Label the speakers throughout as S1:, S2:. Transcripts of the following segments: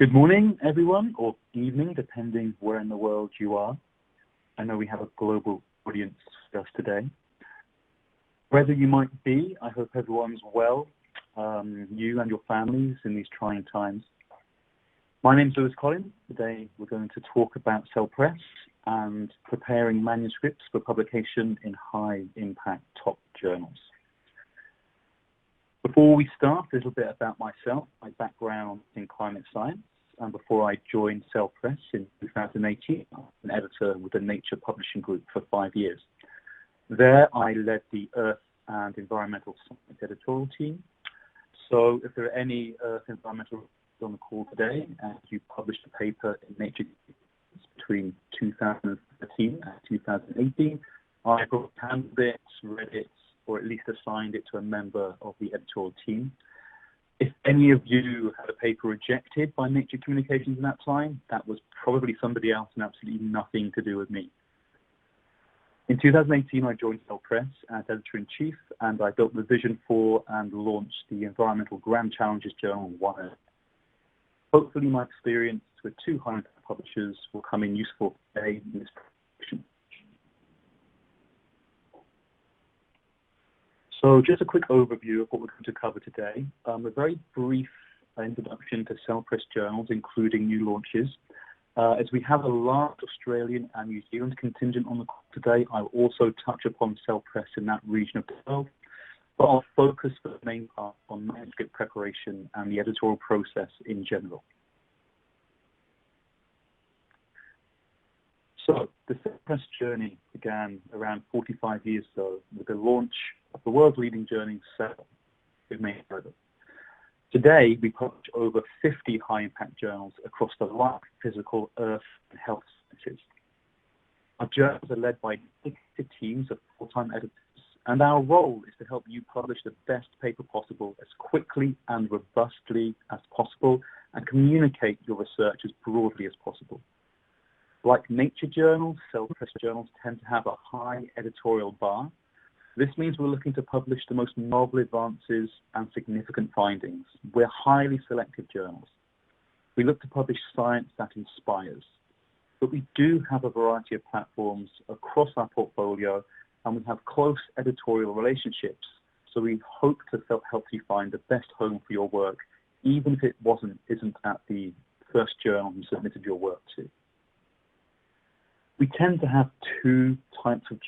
S1: Good morning, everyone, or evening, depending where in the world you are. I know we have a global audience with us today. Wherever you might be, I hope everyone's well, you and your families in these trying times. My name's Lewis Collins. Today we're going to talk about Cell Press and preparing manuscripts for publication in high-impact top journals. Before we start, a little bit about myself, my background in climate science. And before I joined Cell Press in 2018, I was an editor with the Nature Publishing Group for 5 years. There, I led the Earth and Environmental Science editorial team. So if there are any Earth environmental on the call today, and you published a paper in Nature between 2013 and 2018, I handled it, read it, or at least assigned it to a member of the editorial team. If any of you had a paper rejected by Nature Communications in that time, that was probably somebody else and absolutely nothing to do with me. In 2018, I joined Cell Press as editor-in-chief, and I built the vision for and launched the Environmental Grand Challenges Journal 1. Hopefully my experience with 2 high-impact publishers will come in useful today in this presentation. So just a quick overview of what we're going to cover today. A very brief introduction to Cell Press journals, including new launches. As we have a large Australian and New Zealand contingent on the call today, I'll also touch upon Cell Press in that region of the world, but I'll focus for the main part on manuscript preparation and the editorial process in general. So the Cell Press journey began around 45 years ago with the launch of the world's leading journal, Cell. Today, we publish over 50 high-impact journals across the life, physical, earth, and health sciences. Our journals are led by dedicated teams of full-time editors, and our role is to help you publish the best paper possible as quickly and robustly as possible and communicate your research as broadly as possible. Like Nature journals, Cell Press journals tend to have a high editorial bar. This means we're looking to publish the most novel advances and significant findings. We're highly selective journals. We look to publish science that inspires. But we do have a variety of platforms across our portfolio, and we have close editorial relationships. So we hope to help you find the best home for your work, even if it isn't at the first journal you submitted your work to. We tend to have 2 types of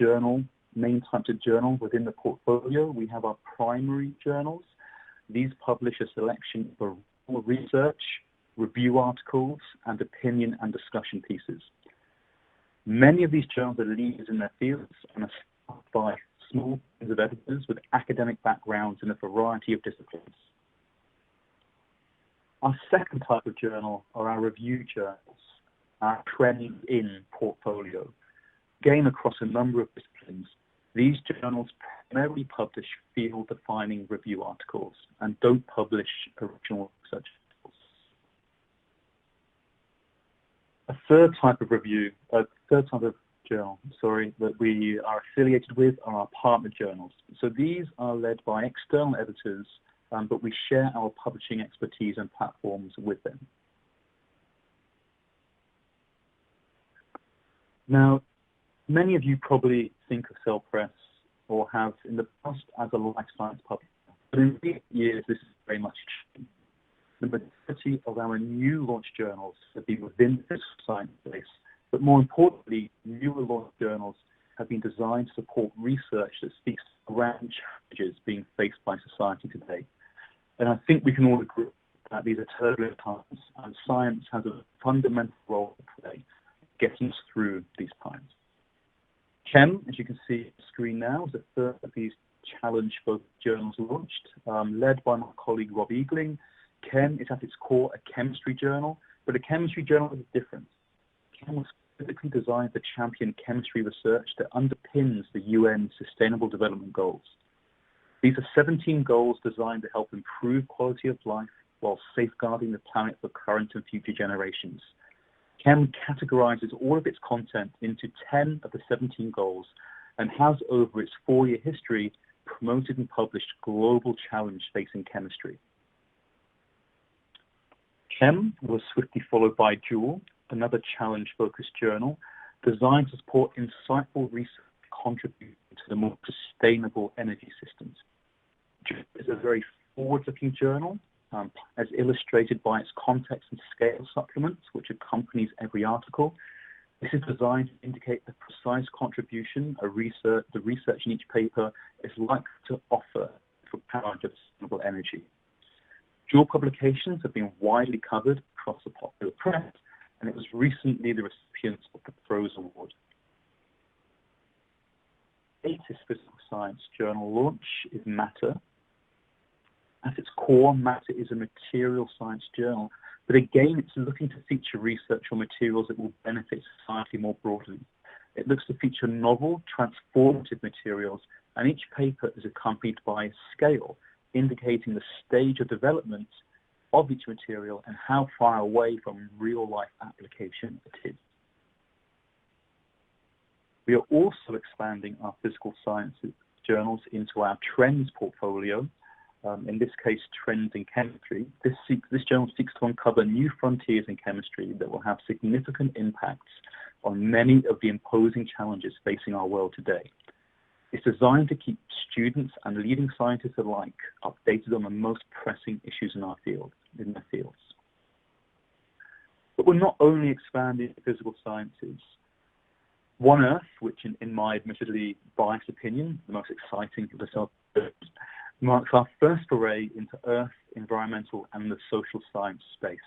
S1: main types of journal within the portfolio. We have our primary journals. These publish a selection of research, review articles, and opinion and discussion pieces. Many of these journals are leaders in their fields and are staffed by small teams of editors with academic backgrounds in a variety of disciplines. Our second type of journal are our review journals, our trend in portfolio. Again, across a number of disciplines, these journals primarily publish field-defining review articles and don't publish original research articles. A third type of journal, that we are affiliated with are our partner journals. So these are led by external editors, but we share our publishing expertise and platforms with them. Now, many of you probably think of Cell Press or have in the past as a life science publisher, but in recent years this is very much changed. The majority of our new launch journals have been within the science space, but more importantly, newer launch journals have been designed to support research that speaks to grand challenges being faced by society today. And I think we can all agree that these are turbulent times, and science has a fundamental role to play getting us through these times. Chem, as you can see on the screen now, is the third of these challenge-focused journals launched, led by my colleague Rob Eagling. Chem is at its core a chemistry journal, but a chemistry journal is different. Chem was specifically designed to champion chemistry research that underpins the UN Sustainable Development Goals. These are 17 goals designed to help improve quality of life while safeguarding the planet for current and future generations. Chem categorizes all of its content into 10 of the 17 goals and has, over its 4-year history, promoted and published global challenge facing chemistry. Chem was swiftly followed by Joule, another challenge-focused journal designed to support insightful research contributing to the more sustainable energy systems. Joule is a very forward-looking journal, as illustrated by its context and scale supplements, which accompanies every article. This is designed to indicate the precise contribution the research in each paper is likely to offer for power to sustainable energy. Joule publications have been widely covered across the popular press, and it was recently the recipient of the PROS Award. The latest physical science journal launch is Matter. At its core, Matter is a material science journal, but again, it's looking to feature research on materials that will benefit society more broadly. It looks to feature novel, transformative materials, and each paper is accompanied by a scale indicating the stage of development of each material and how far away from real-life application it is. We are also expanding our physical sciences journals into our trends portfolio, in this case, Trends in Chemistry. This journal seeks to uncover new frontiers in chemistry that will have significant impacts on many of the imposing challenges facing our world today. It's designed to keep students and leading scientists alike updated on the most pressing issues in their fields. But we're not only expanding physical sciences. One Earth, which in my admittedly biased opinion, the most exciting of the self-service, marks our first foray into Earth, environmental, and the social science space.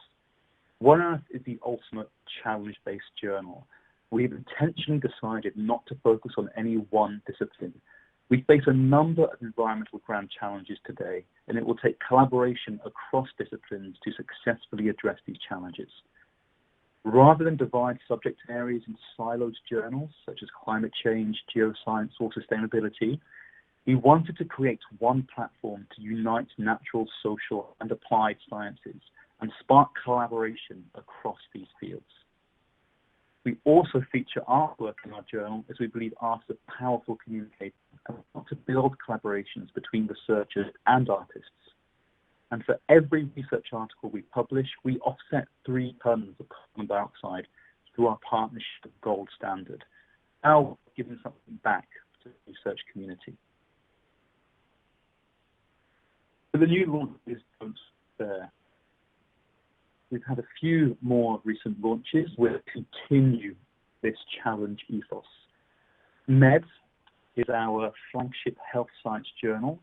S1: One Earth is the ultimate challenge-based journal. We've intentionally decided not to focus on any one discipline. We face a number of environmental grand challenges today, and it will take collaboration across disciplines to successfully address these challenges. Rather than divide subject areas into siloed journals, such as climate change, geoscience, or sustainability, we wanted to create one platform to unite natural, social, and applied sciences and spark collaboration across these fields. We also feature artwork in our journal, as we believe art is a powerful communicator and we want to build collaborations between researchers and artists. And for every research article we publish, we offset 3 tons of carbon dioxide through our partnership with Gold Standard, now giving something back to the research community. So the new launches don't there. We've had a few more recent launches. We'll continue this challenge ethos. Med is our flagship health science journal,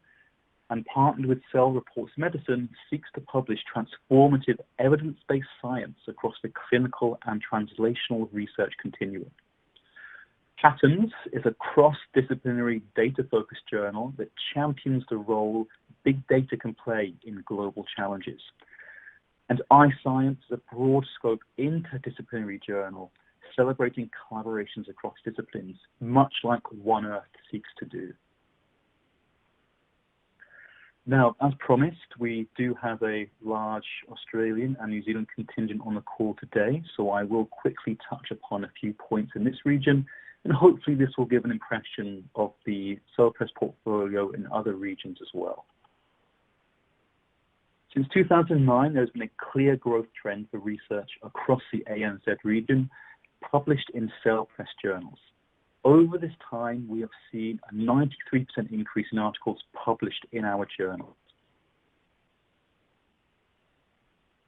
S1: and partnered with Cell Reports Medicine, seeks to publish transformative evidence-based science across the clinical and translational research continuum. Patterns is a cross-disciplinary data-focused journal that champions the role big data can play in global challenges. And iScience is a broad-scope interdisciplinary journal celebrating collaborations across disciplines, much like One Earth seeks to do. Now, as promised, we do have a large Australian and New Zealand contingent on the call today, so I will quickly touch upon a few points in this region, and hopefully this will give an impression of the Cellpress portfolio in other regions as well. Since 2009, there's been a clear growth trend for research across the ANZ region, published in Cellpress journals. Over this time, we have seen a 93% increase in articles published in our journals.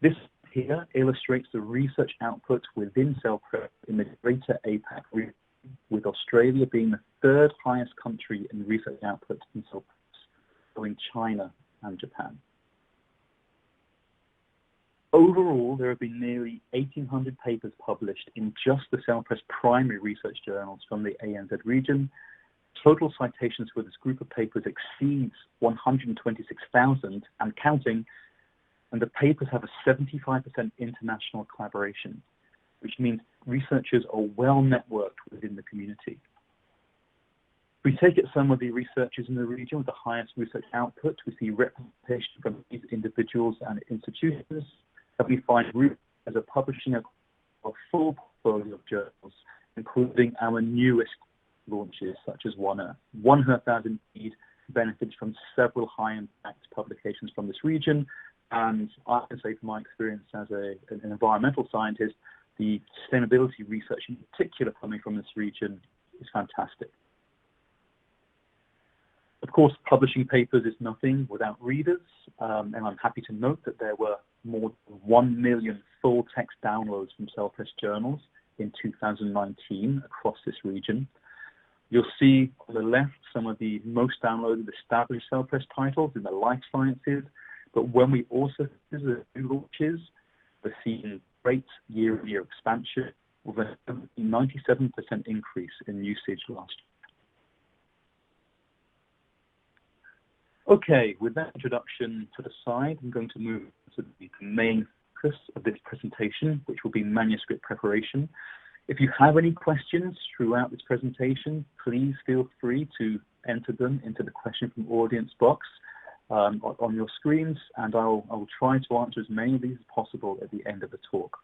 S1: This here illustrates the research output within Cellpress in the greater APAC region, with Australia being the 3rd highest country in research output in Cellpress, following China and Japan. Overall, there have been nearly 1,800 papers published in just the Cellpress primary research journals from the ANZ region. Total citations for this group of papers exceeds 126,000 and counting, and the papers have a 75% international collaboration, which means researchers are well networked within the community. We take it some of the researchers in the region with the highest research output. We see representation from these individuals and institutions that we find root as a publishing a full portfolio of journals, including our newest launches, such as One Earth. One Earth has indeed benefits from several high-impact publications from this region, And I can say from my experience as an environmental scientist, the sustainability research in particular coming from this region is fantastic. Of course, publishing papers is nothing without readers, and I'm happy to note that there were more than 1 million full-text downloads from Cell Press journals in 2019 across this region. You'll see on the left some of the most downloaded established Cell Press titles in the life sciences, but when we also visit new launches, we're seeing great year-on-year expansion with a 97% increase in usage last year. Okay, with that introduction to the side, I'm going to move to the main focus of this presentation, which will be manuscript preparation. If you have any questions throughout this presentation, please feel free to enter them into the question from audience box on your screens, and I will try to answer as many of these as possible at the end of the talk.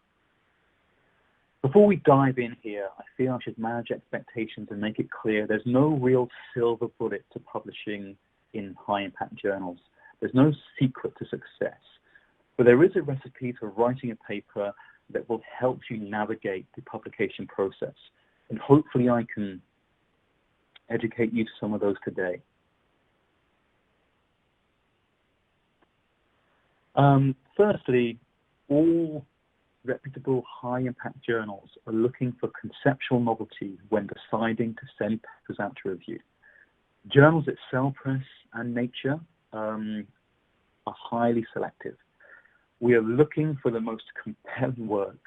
S1: Before we dive in here, I feel I should manage expectations and make it clear there's no real silver bullet to publishing in high-impact journals. There's no secret to success, but there is a recipe for writing a paper that will help you navigate the publication process, and hopefully I can educate you to some of those today. Firstly, all reputable high-impact journals are looking for conceptual novelty when deciding to send papers out to review. Journals at Cell Press and Nature are highly selective. We are looking for the most compelling work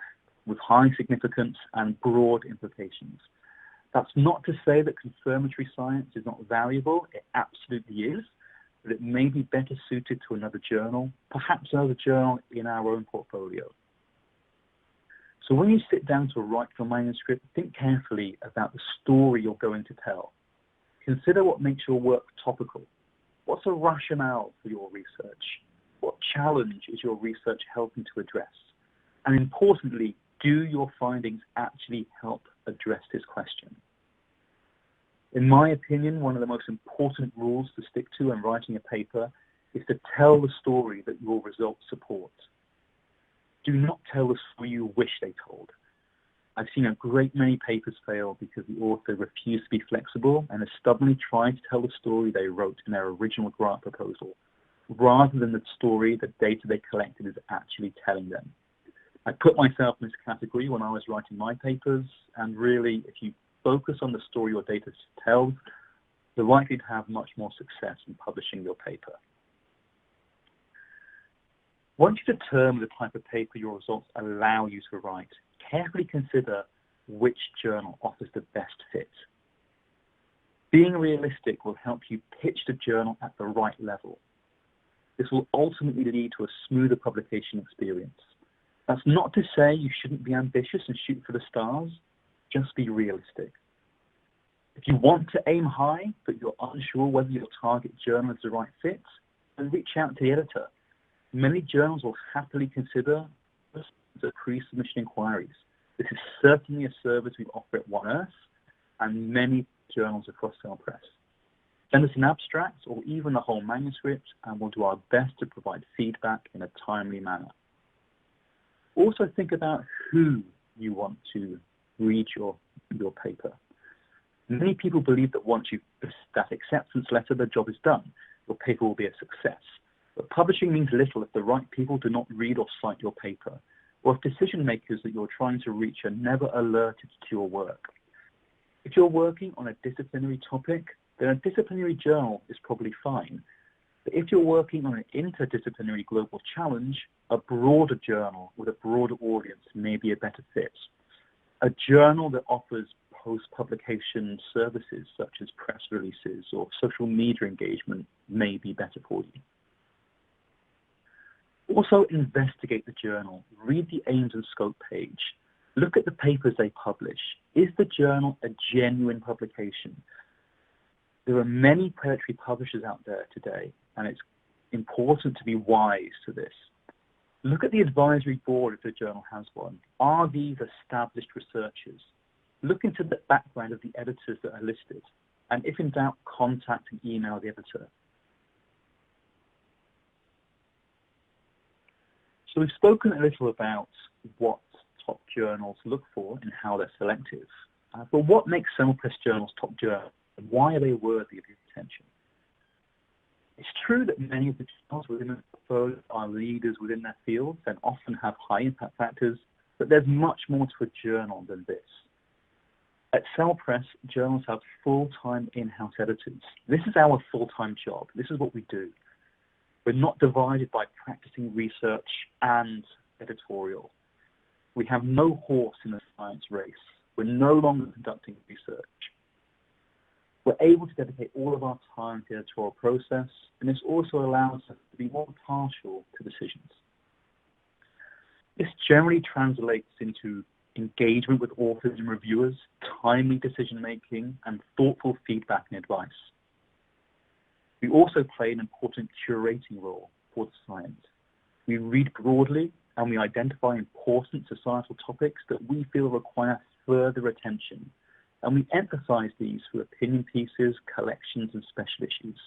S1: with high significance and broad implications. That's not to say that confirmatory science is not valuable. It absolutely is, but it may be better suited to another journal, perhaps another journal in our own portfolio. So when you sit down to write your manuscript, think carefully about the story you're going to tell. Consider what makes your work topical. What's the rationale for your research? What challenge is your research helping to address? And importantly, do your findings actually help address this question? In my opinion, one of the most important rules to stick to when writing a paper is to tell the story that your results support. Do not tell the story you wish they told. I've seen a great many papers fail because the author refused to be flexible and has stubbornly tried to tell the story they wrote in their original grant proposal, rather than the story the data they collected is actually telling them. I put myself in this category when I was writing my papers, and really, if you focus on the story your data tells, you're likely to have much more success in publishing your paper. Once you determine the type of paper your results allow you to write, carefully consider which journal offers the best fit. Being realistic will help you pitch the journal at the right level. This will ultimately lead to a smoother publication experience. That's not to say you shouldn't be ambitious and shoot for the stars, just be realistic. If you want to aim high, but you're unsure whether your target journal is the right fit, then reach out to the editor. Many journals will happily consider the pre-submission inquiries. This is certainly a service we offer at One Earth and many journals across Cell Press. Send us an abstract or even the whole manuscript, and we'll do our best to provide feedback in a timely manner. Also think about who you want to read your paper. Many people believe that once you've that acceptance letter, the job is done. Your paper will be a success. But publishing means little if the right people do not read or cite your paper, or if decision makers that you're trying to reach are never alerted to your work. If you're working on a disciplinary topic, then a disciplinary journal is probably fine. But if you're working on an interdisciplinary global challenge, a broader journal with a broader audience may be a better fit. A journal that offers post-publication services such as press releases or social media engagement may be better for you. Also investigate the journal. Read the aims and scope page. Look at the papers they publish. Is the journal a genuine publication? There are many predatory publishers out there today, and it's important to be wise to this. Look at the advisory board if the journal has one. Are these established researchers? Look into the background of the editors that are listed, and if in doubt, contact and email the editor. So we've spoken a little about what top journals look for and how they're selective. But what makes Self Press journals top journals, and why are they worthy of your attention? It's true that many of the journals within the portfolio are leaders within their fields and often have high impact factors, but there's much more to a journal than this. At Self Press, journals have full-time in-house editors. This is our full-time job. This is what we do. We're not divided by practicing research and editorial. We have no horse in the science race. We're no longer conducting research. We're able to dedicate all of our time to the editorial process, and this also allows us to be more partial to decisions. This generally translates into engagement with authors and reviewers, timely decision-making, and thoughtful feedback and advice. We also play an important curating role for the science. We read broadly, and we identify important societal topics that we feel require further attention, and we emphasize these through opinion pieces, collections, and special issues.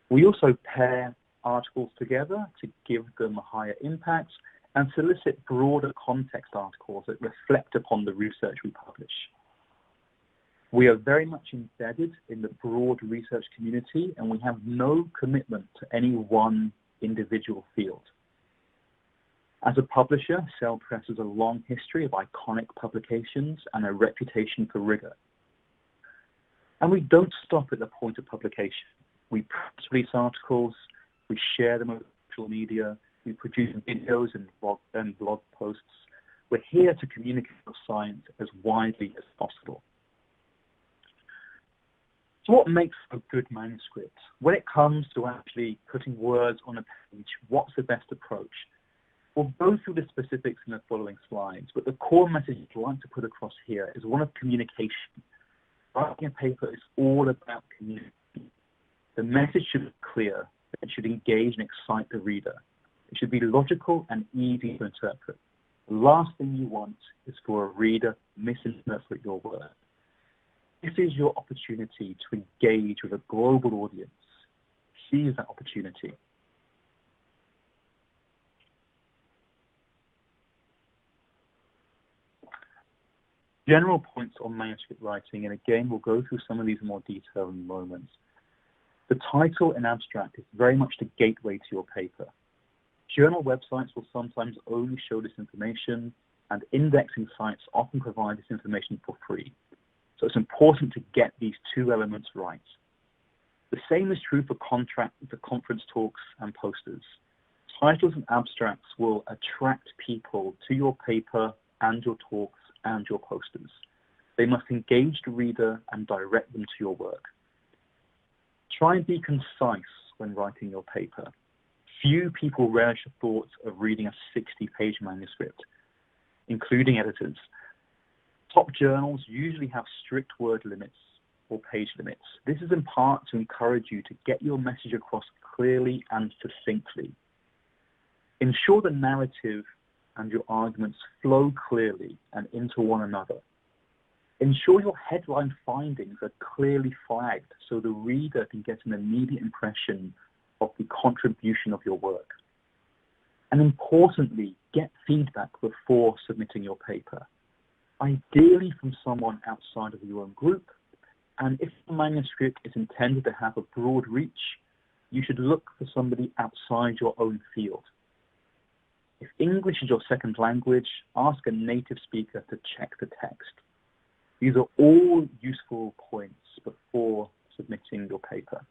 S1: We also pair articles together to give them a higher impact and solicit broader context articles that reflect upon the research we publish. We are very much embedded in the broad research community, and we have no commitment to any one individual field. As a publisher, Self Press has a long history of iconic publications and a reputation for rigor. And we don't stop at the point of publication. We press release articles, we share them on social media, we produce videos and blog posts. We're here to communicate our science as widely as possible. So what makes a good manuscript? When it comes to actually putting words on a page, what's the best approach? We'll go through the specifics in the following slides, but the core message I'd like to put across here is one of communication. Writing a paper is all about communication. The message should be clear. It should engage and excite the reader. It should be logical and easy to interpret. The last thing you want is for a reader to misinterpret your work. This is your opportunity to engage with a global audience. Seize that opportunity. General points on manuscript writing, and again, we'll go through some of these in more detail in a moment. The title and abstract is very much the gateway to your paper. Journal websites will sometimes only show this information, and indexing sites often provide this information for free. So it's important to get these two elements right. The same is true for conference talks and posters. Titles and abstracts will attract people to your paper and your talks and your posters. They must engage the reader and direct them to your work. Try and be concise when writing your paper. Few people relish the thought of reading a 60-page manuscript, including editors. Top journals usually have strict word limits or page limits. This is in part to encourage you to get your message across clearly and succinctly. Ensure the narrative and your arguments flow clearly and into one another. Ensure your headline findings are clearly flagged so the reader can get an immediate impression of the contribution of your work. And importantly, get feedback before submitting your paper, ideally from someone outside of your own group. And if the manuscript is intended to have a broad reach, you should look for somebody outside your own field. If English is your second language, ask a native speaker to check the text. These are all useful points before submitting your paper.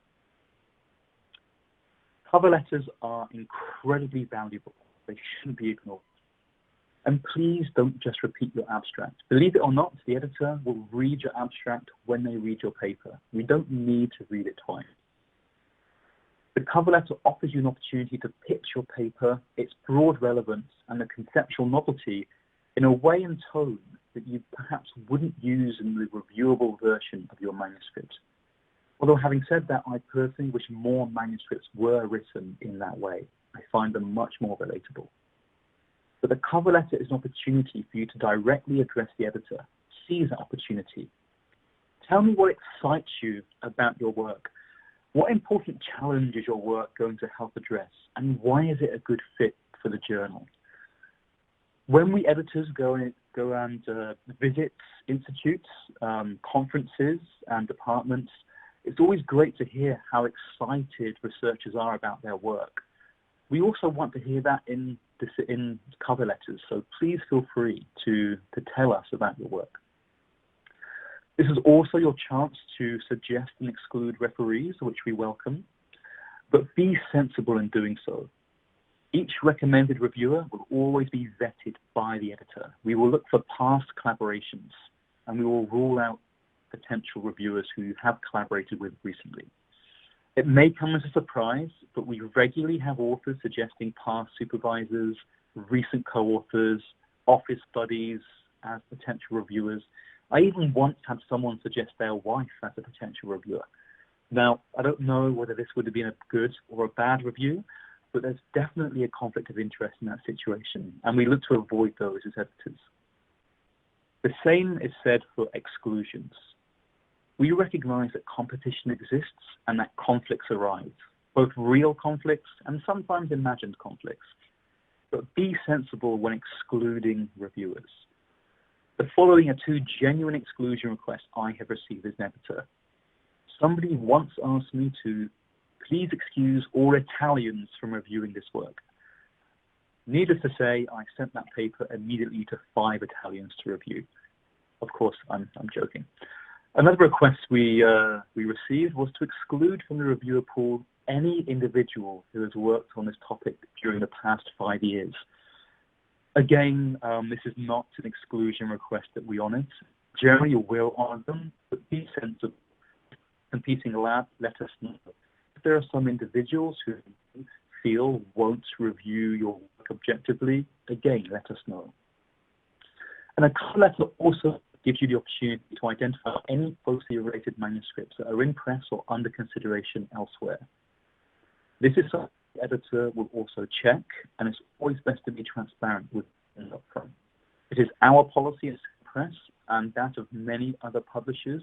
S1: Cover letters are incredibly valuable. They shouldn't be ignored. And please don't just repeat your abstract. Believe it or not, the editor will read your abstract when they read your paper. We don't need to read it twice. The cover letter offers you an opportunity to pitch your paper, its broad relevance, and the conceptual novelty in a way and tone that you perhaps wouldn't use in the reviewable version of your manuscript. Although having said that, I personally wish more manuscripts were written in that way. I find them much more relatable. But the cover letter is an opportunity for you to directly address the editor. Seize that opportunity. Tell me what excites you about your work. What important challenge is your work going to help address? And why is it a good fit for for the journal. When we editors go and visit institutes, conferences, and departments, it's always great to hear how excited researchers are about their work. We also want to hear that in cover letters, so please feel free to tell us about your work. This is also your chance to suggest and exclude referees, which we welcome, but be sensible in doing so. Each recommended reviewer will always be vetted by the editor. We will look for past collaborations, and we will rule out potential reviewers who have collaborated with recently. It may come as a surprise, but we regularly have authors suggesting past supervisors, recent co-authors, office buddies as potential reviewers. I even once had someone suggest their wife as a potential reviewer. Now, I don't know whether this would have been a good or a bad review, but there's definitely a conflict of interest in that situation, and we look to avoid those as editors. The same is said for exclusions. We recognize that competition exists and that conflicts arise, both real conflicts and sometimes imagined conflicts. But be sensible when excluding reviewers. The following are two genuine exclusion requests I have received as an editor. Somebody once asked me to please excuse all Italians from reviewing this work. Needless to say, I sent that paper immediately to 5 Italians to review. Of course, I'm joking. Another request we received was to exclude from the reviewer pool any individual who has worked on this topic during the past 5 years. Again, this is not an exclusion request that we honor. Generally, we'll honor them, but be sensible. Competing lab, let us know. If there are some individuals who feel won't review your work objectively, again, let us know. And a cover letter also gives you the opportunity to identify any closely related manuscripts that are in press or under consideration elsewhere. This is something the editor will also check, and it's always best to be transparent with them up front. It is our policy as press and that of many other publishers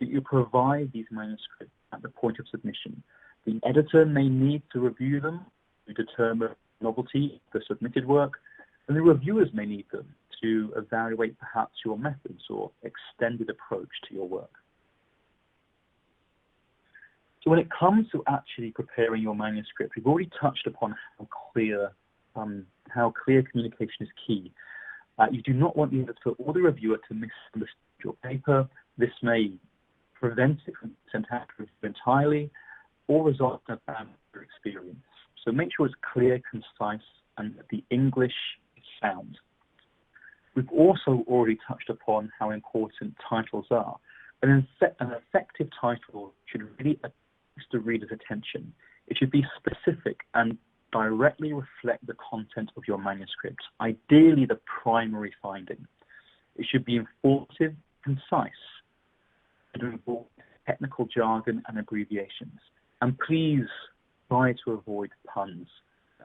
S1: that you provide these manuscripts at the point of submission. The editor may need to review them to determine novelty of the submitted work, and the reviewers may need them to evaluate perhaps your methods or extended approach to your work. So when it comes to actually preparing your manuscript, we've already touched upon how clear communication is key. You do not want the editor or the reviewer to misunderstand your paper. This may prevent it from being sent out to review entirely or result in a bad experience. So make sure it's clear, concise, and that the English is sound. We've also already touched upon how important titles are. An effective title should really attract the reader's attention. It should be specific and directly reflect the content of your manuscript, ideally the primary finding. It should be informative, concise, and involve technical jargon and abbreviations. And please try to avoid puns.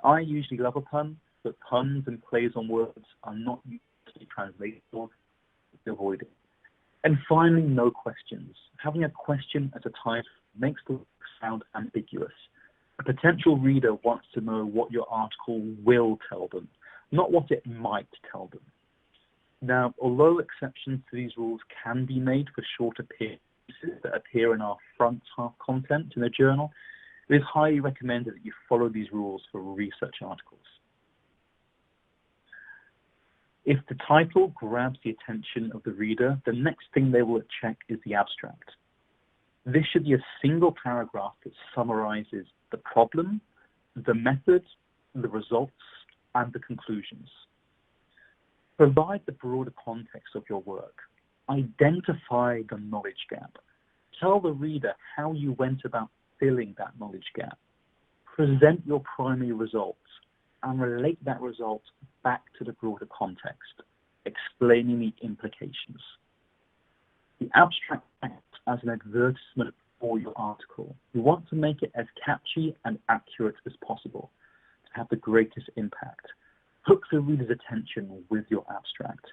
S1: I usually love a pun, but puns and plays on words are not usually translatable. Avoid it. And finally, no questions. Having a question as a title makes the work sound ambiguous. A potential reader wants to know what your article will tell them, not what it might tell them. Now, although exceptions to these rules can be made for shorter pieces that appear in our front half content in a journal, it is highly recommended that you follow these rules for research articles. If the title grabs the attention of the reader, the next thing they will check is the abstract. This should be a single paragraph that summarizes the problem, the method, the results, and the conclusions. Provide the broader context of your work. Identify the knowledge gap. Tell the reader how you went about filling that knowledge gap. Present your primary results and relate that result back to the broader context, explaining the implications. The abstract acts as an advertisement for your article. You want to make it as catchy and accurate as possible to have the greatest impact. Hook the reader's attention with your abstract.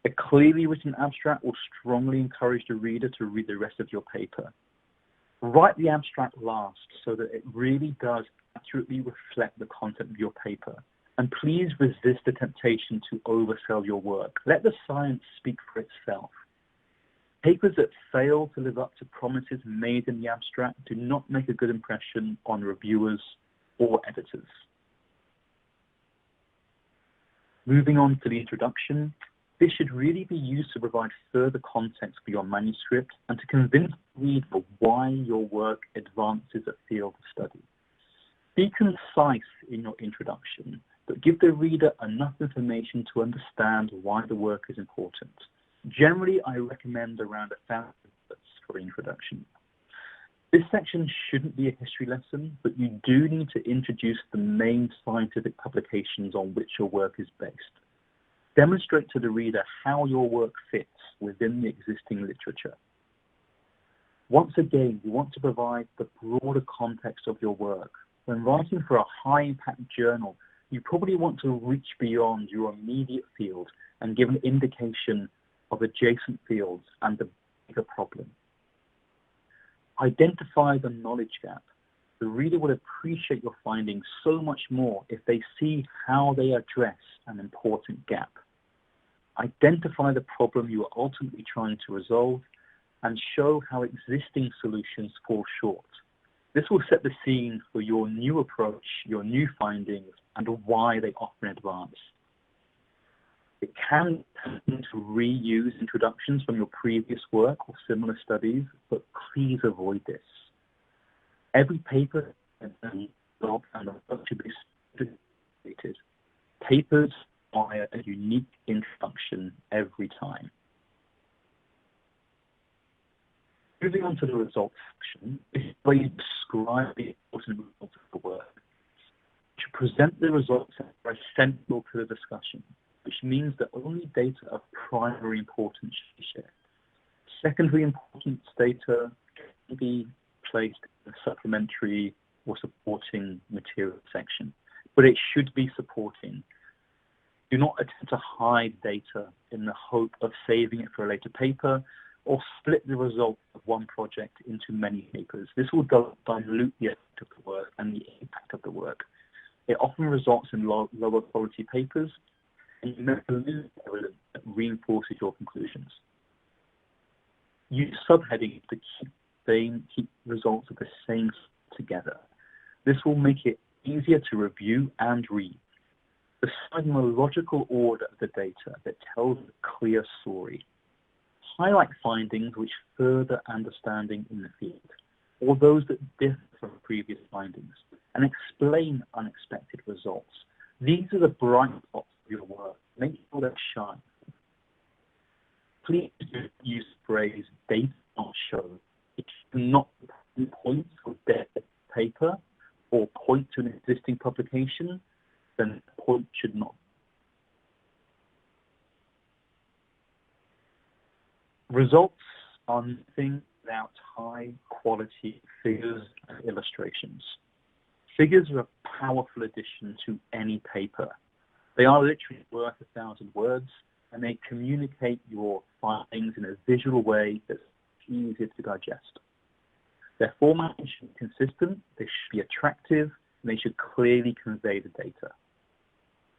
S1: A clearly written abstract will strongly encourage the reader to read the rest of your paper. Write the abstract last so that it really does accurately reflect the content of your paper. And please resist the temptation to oversell your work. Let the science speak for itself. Papers that fail to live up to promises made in the abstract do not make a good impression on reviewers or editors. Moving on to the introduction, this should really be used to provide further context for your manuscript and to convince the reader why your work advances a field of study. Be concise in your introduction, but give the reader enough information to understand why the work is important. Generally, I recommend around 1,000 words for introduction. This section shouldn't be a history lesson, but you do need to introduce the main scientific publications on which your work is based. Demonstrate to the reader how your work fits within the existing literature. Once again, you want to provide the broader context of your work. When writing for a high-impact journal, you probably want to reach beyond your immediate field and give an indication of adjacent fields and the bigger problem. Identify the knowledge gap. The reader will appreciate your findings so much more if they see how they address an important gap. Identify the problem you are ultimately trying to resolve and show how existing solutions fall short. This will set the scene for your new approach, your new findings, and why they offer an advance. It can tend to reuse introductions from your previous work or similar studies, but please avoid this. Every paper and blog and work should be stated. Papers require a unique introduction every time. Moving on to the results section, this is where you describe the important results of the work. You should present the results that are central to the discussion, which means that only data of primary importance should be shared. Secondary importance data can be placed in the supplementary or supporting material section, but it should be supporting. Do not attempt to hide data in the hope of saving it for a later paper or split the result of one project into many papers. This will dilute the effect of the work and the impact of the work. It often results in lower quality papers, and you may lose evidence that reinforces your conclusions. Use subheadings to keep results of the same together. This will make it easier to review and read. Decide on a logical order of the data that tells a clear story. Highlight findings which further understanding in the field, or those that differ from previous findings, and explain unexpected results. These are the bright spots of your work. Make sure they shine. Please use the phrase data not shown. It should not point to a dead paper or point to an existing publication, then the point should not. Results are nothing without high quality figures and illustrations. Figures are a powerful addition to any paper. They are literally worth 1,000 words, and they communicate your findings in a visual way that's easier to digest. Their format should be consistent, they should be attractive, and they should clearly convey the data.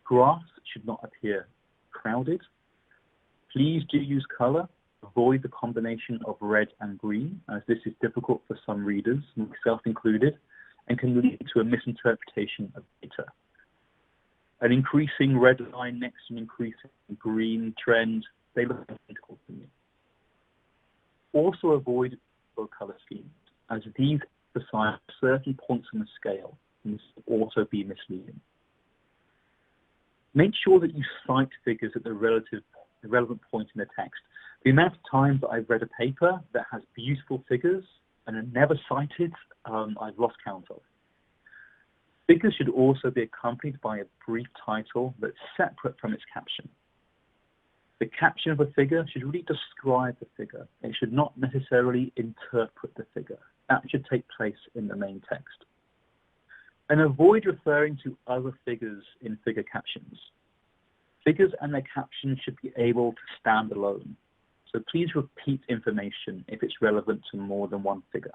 S1: Graphs should not appear crowded. Please do use color. Avoid the combination of red and green, as this is difficult for some readers, myself included, and can lead to a misinterpretation of data. An increasing red line next to an increasing green trend, they look identical to me. Also avoid low color schemes, as these emphasize certain points on the scale and will also be misleading. Make sure that you cite figures at the relevant point in the text. The amount of times that I've read a paper that has beautiful figures and are never cited, I've lost count of. Figures should also be accompanied by a brief title that's separate from its caption. The caption of a figure should really describe the figure. It should not necessarily interpret the figure. That should take place in the main text. And avoid referring to other figures in figure captions. Figures and their captions should be able to stand alone. So please repeat information if it's relevant to more than one figure.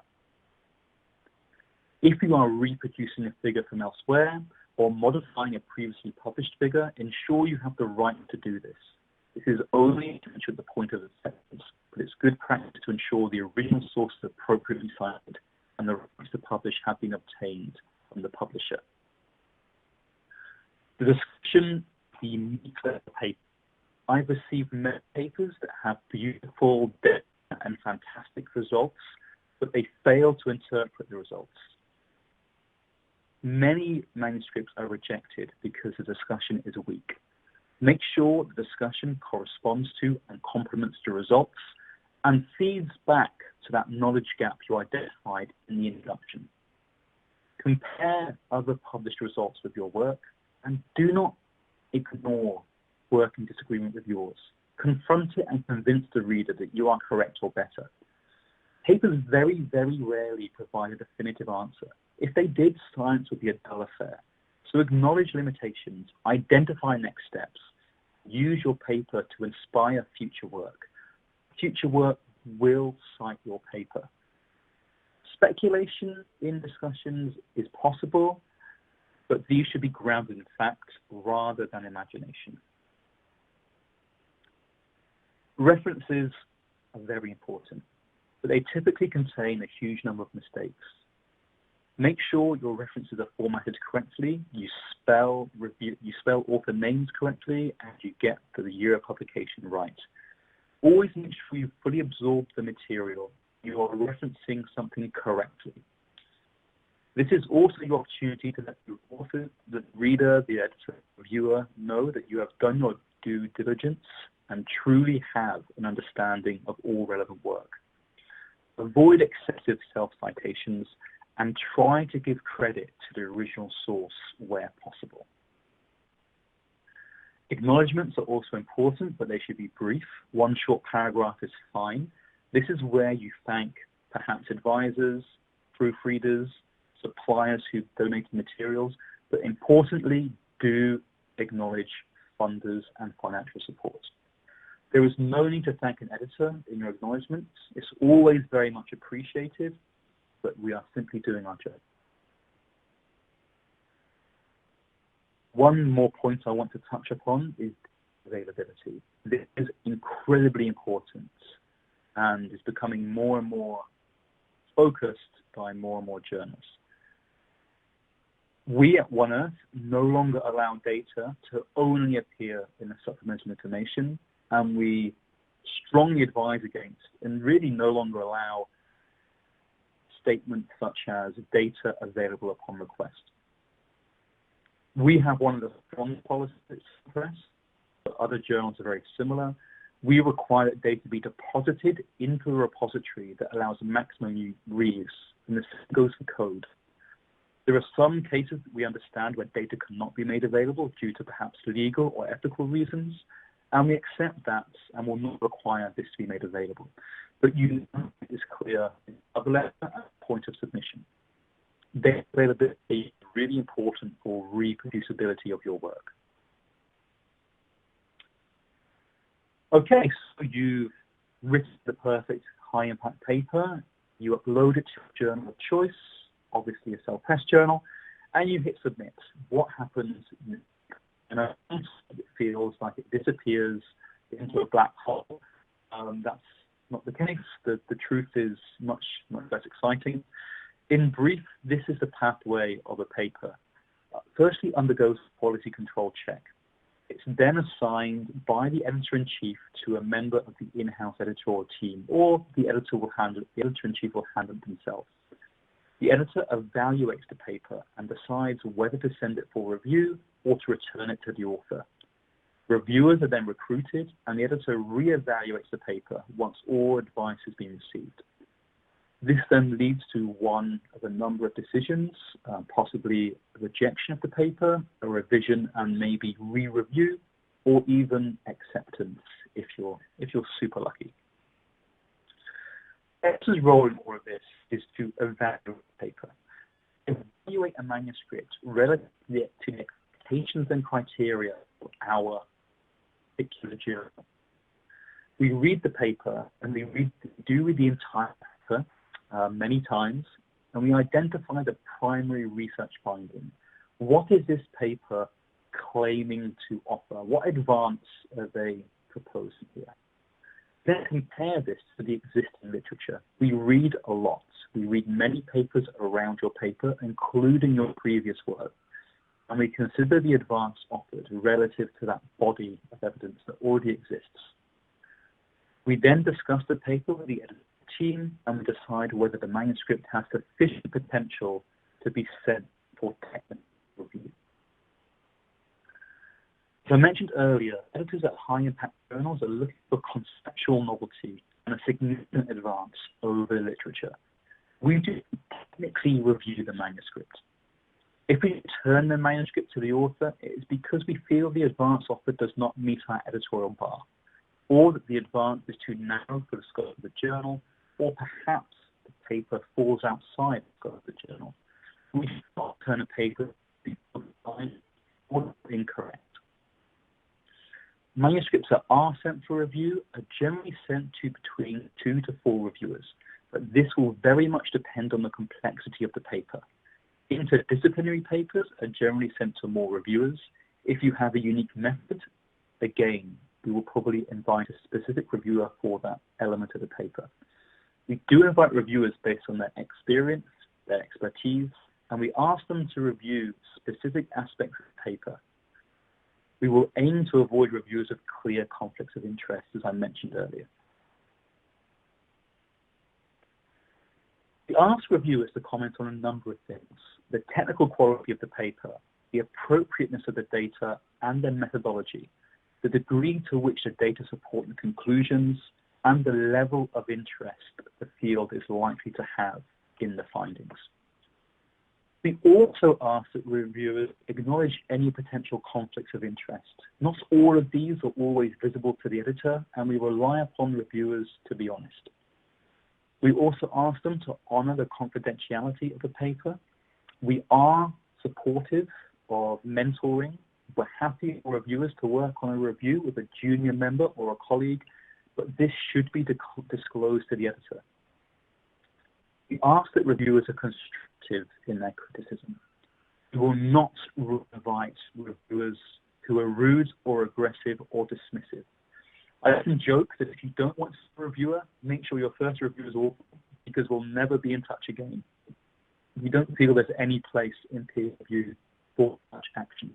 S1: If you are reproducing a figure from elsewhere, or modifying a previously published figure, ensure you have the right to do this. This is only to ensure the point of acceptance, but it's good practice to ensure the original source is appropriately cited and the rights to publish have been obtained from the publisher. The discussion, the unique paper. I've received many papers that have beautiful data and fantastic results, but they fail to interpret the results. Many manuscripts are rejected because the discussion is weak. Make sure the discussion corresponds to and complements the results and feeds back to that knowledge gap you identified in the introduction. Compare other published results with your work and do not ignore work in disagreement with yours. Confront it and convince the reader that you are correct or better. Papers very, very rarely provide a definitive answer. If they did, science would be a dull affair. So acknowledge limitations, identify next steps, use your paper to inspire future work. Future work will cite your paper. Speculation in discussions is possible, but these should be grounded in fact rather than imagination. References are very important, but they typically contain a huge number of mistakes. Make sure your references are formatted correctly, you spell author names correctly, and you get the year of publication right. Always make sure you fully absorb the material. You are referencing something correctly. This is also your opportunity to let the author, the reader, the editor, reviewer know that you have done your due diligence and truly have an understanding of all relevant work. Avoid excessive self-citations and try to give credit to the original source where possible. Acknowledgments are also important, but they should be brief. One short paragraph is fine. This is where you thank perhaps advisors, proofreaders, suppliers who donated materials, but importantly, do acknowledge funders and financial support. There is no need to thank an editor in your acknowledgements. It's always very much appreciated, but we are simply doing our job. One more point I want to touch upon is availability. This is incredibly important and is becoming more and more focused by more and more journals. We at One Earth no longer allow data to only appear in the supplemental information, and we strongly advise against and really no longer allow statements such as data available upon request. We have one of the strong policies at Press, but other journals are very similar. We require that data be deposited into a repository that allows maximum reuse, and the same goes for code. There are some cases that we understand where data cannot be made available due to perhaps legal or ethical reasons, and we accept that and will not require this to be made available. But you know it is clear in the cover letter at the point of submission. Data availability is really important for reproducibility of your work. Okay, so you've written the perfect high-impact paper, you upload it to your journal of choice, obviously a self-pressed journal, and you hit submit. What happens next? And it feels like it disappears into a black hole. That's not the case. The truth is much less exciting. In brief, this is the pathway of a paper. Firstly, undergoes quality control check. It's then assigned by the editor-in-chief to a member of the in-house editorial team, or the editor-in-chief will handle it themselves. The editor evaluates the paper and decides whether to send it for review or to return it to the author. Reviewers are then recruited, and the editor re-evaluates the paper once all advice has been received. This then leads to one of a number of decisions, possibly a rejection of the paper, a revision and maybe re-review, or even acceptance if you're super lucky. Editor's role in all of this is to evaluate the paper. Evaluate a manuscript relative to the expectations and criteria of our particular journal. We read the paper, and we do read the entire paper many times, and we identify the primary research finding. What is this paper claiming to offer? What advance are they proposing here? Then compare this to the existing literature. We read a lot. We read many papers around your paper, including your previous work, and we consider the advance offered relative to that body of evidence that already exists. We then discuss the paper with the editorial team, and we decide whether the manuscript has sufficient potential to be sent for technical review. As I mentioned earlier, editors at high-impact journals are looking for conceptual novelty and a significant advance over literature. We do technically review the manuscript. If we return the manuscript to the author, it is because we feel the advance offered does not meet our editorial bar, or that the advance is too narrow for the scope of the journal, or perhaps the paper falls outside the scope of the journal. We should not turn a paper or incorrect. Manuscripts that are sent for review are generally sent to between 2 to 4 reviewers, but this will very much depend on the complexity of the paper. Interdisciplinary papers are generally sent to more reviewers. If you have a unique method, again, we will probably invite a specific reviewer for that element of the paper. We do invite reviewers based on their experience, their expertise, and we ask them to review specific aspects of the paper. We will aim to avoid reviewers of clear conflicts of interest, as I mentioned earlier. We ask reviewers to comment on a number of things: the technical quality of the paper, the appropriateness of the data and their methodology, the degree to which the data support the conclusions, and the level of interest the field is likely to have in the findings. We also ask that reviewers acknowledge any potential conflicts of interest. Not all of these are always visible to the editor, and we rely upon reviewers to be honest. We also ask them to honor the confidentiality of the paper. We are supportive of mentoring. We're happy for reviewers to work on a review with a junior member or a colleague, but this should be disclosed to the editor. We ask that reviewers are constructive in their criticism. We will not invite reviewers who are rude or aggressive or dismissive. I often joke that if you don't want a reviewer, make sure your first review is awful, because we'll never be in touch again. We don't feel there's any place in peer review for such action.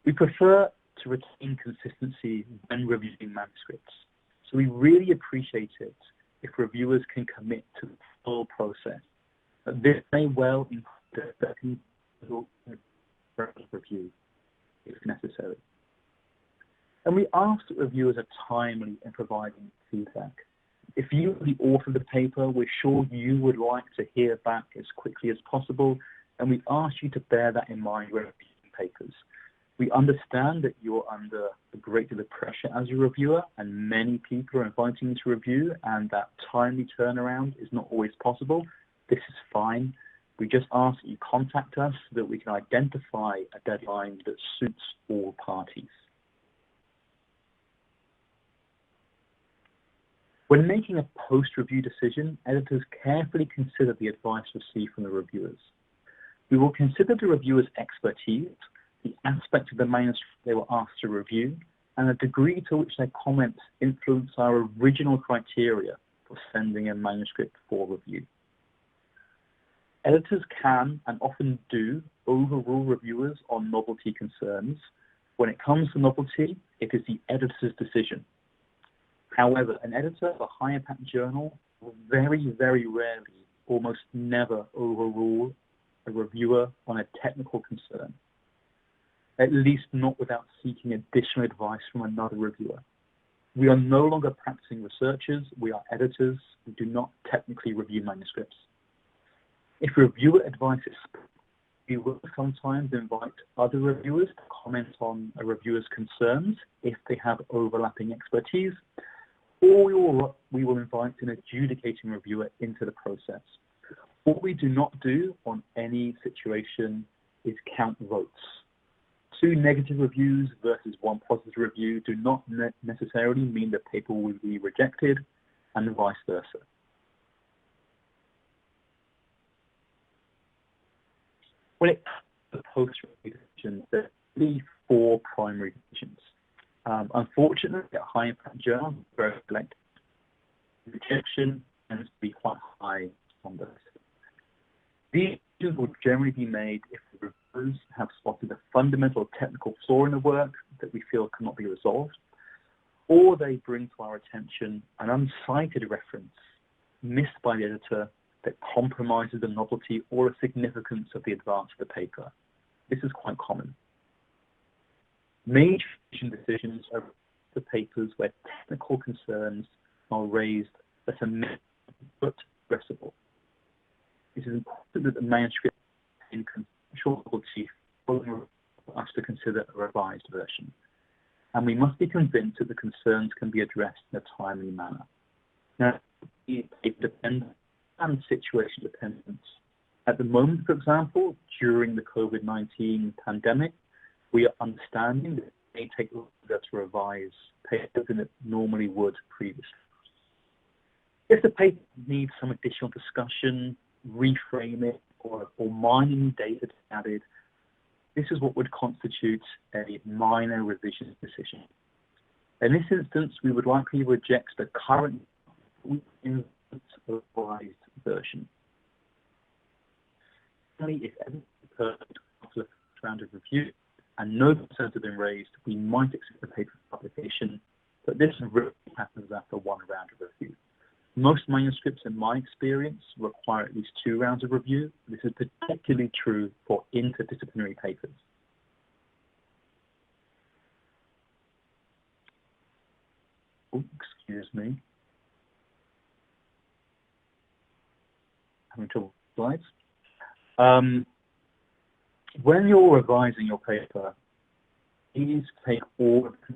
S1: We prefer to retain consistency when reviewing manuscripts, so we really appreciate it if reviewers can commit to the full process. But this may well include a second review if necessary. And we ask that reviewers are timely in providing feedback. If you are the author of the paper, we're sure you would like to hear back as quickly as possible, and we ask you to bear that in mind when reviewing papers. We understand that you're under a great deal of pressure as a reviewer, and many people are inviting you to review, and that timely turnaround is not always possible. This is fine. We just ask that you contact us so that we can identify a deadline that suits all parties. When making a post-review decision, editors carefully consider the advice received from the reviewers. We will consider the reviewer's expertise, the aspect of the manuscript they were asked to review, and the degree to which their comments influence our original criteria for sending a manuscript for review. Editors can, and often do, overrule reviewers on novelty concerns. When it comes to novelty, it is the editor's decision. However, an editor of a high-impact journal will very, very rarely, almost never, overrule a reviewer on a technical concern, at least not without seeking additional advice from another reviewer. We are no longer practicing researchers, we are editors. We do not technically review manuscripts. If reviewer advice is split, we will sometimes invite other reviewers to comment on a reviewer's concerns if they have overlapping expertise, or we will invite an adjudicating reviewer into the process. What we do not do on any situation is count votes. 2 negative reviews versus 1 positive review do not necessarily mean the paper will be rejected, and vice versa. when it comes to post-review decisions, there are really 4 primary decisions. Unfortunately, at high-impact journals, very selective. Rejection tends to be quite high on this. These decisions will generally be made if the reviewers have spotted a fundamental technical flaw in the work that we feel cannot be resolved, or they bring to our attention an uncited reference missed by the editor that compromises the novelty or the significance of the advance of the paper. This is quite common. Major decisions are the papers where technical concerns are raised that are met but addressable. It is important that the manuscript in conceptual chief for us to consider a revised version, and we must be convinced that the concerns can be addressed in a timely manner. Now, it depends and situation dependent. At the moment, for example, during the COVID-19 pandemic, we are understanding that it may take longer to revise papers than it normally would previously. If the paper needs some additional discussion, reframing, or minor data to be added, this is what would constitute a minor revision decision. In this instance, we would likely reject the current revised version. Finally, if everything is perfect after the first round of review and no concerns have been raised, we might accept the paper for publication, but this rarely happens after 1 round of review. Most manuscripts, in my experience, require at least 2 rounds of review. This is particularly true for interdisciplinary papers. Oh, excuse me. Having trouble with slides. When you're revising your paper, please take all of the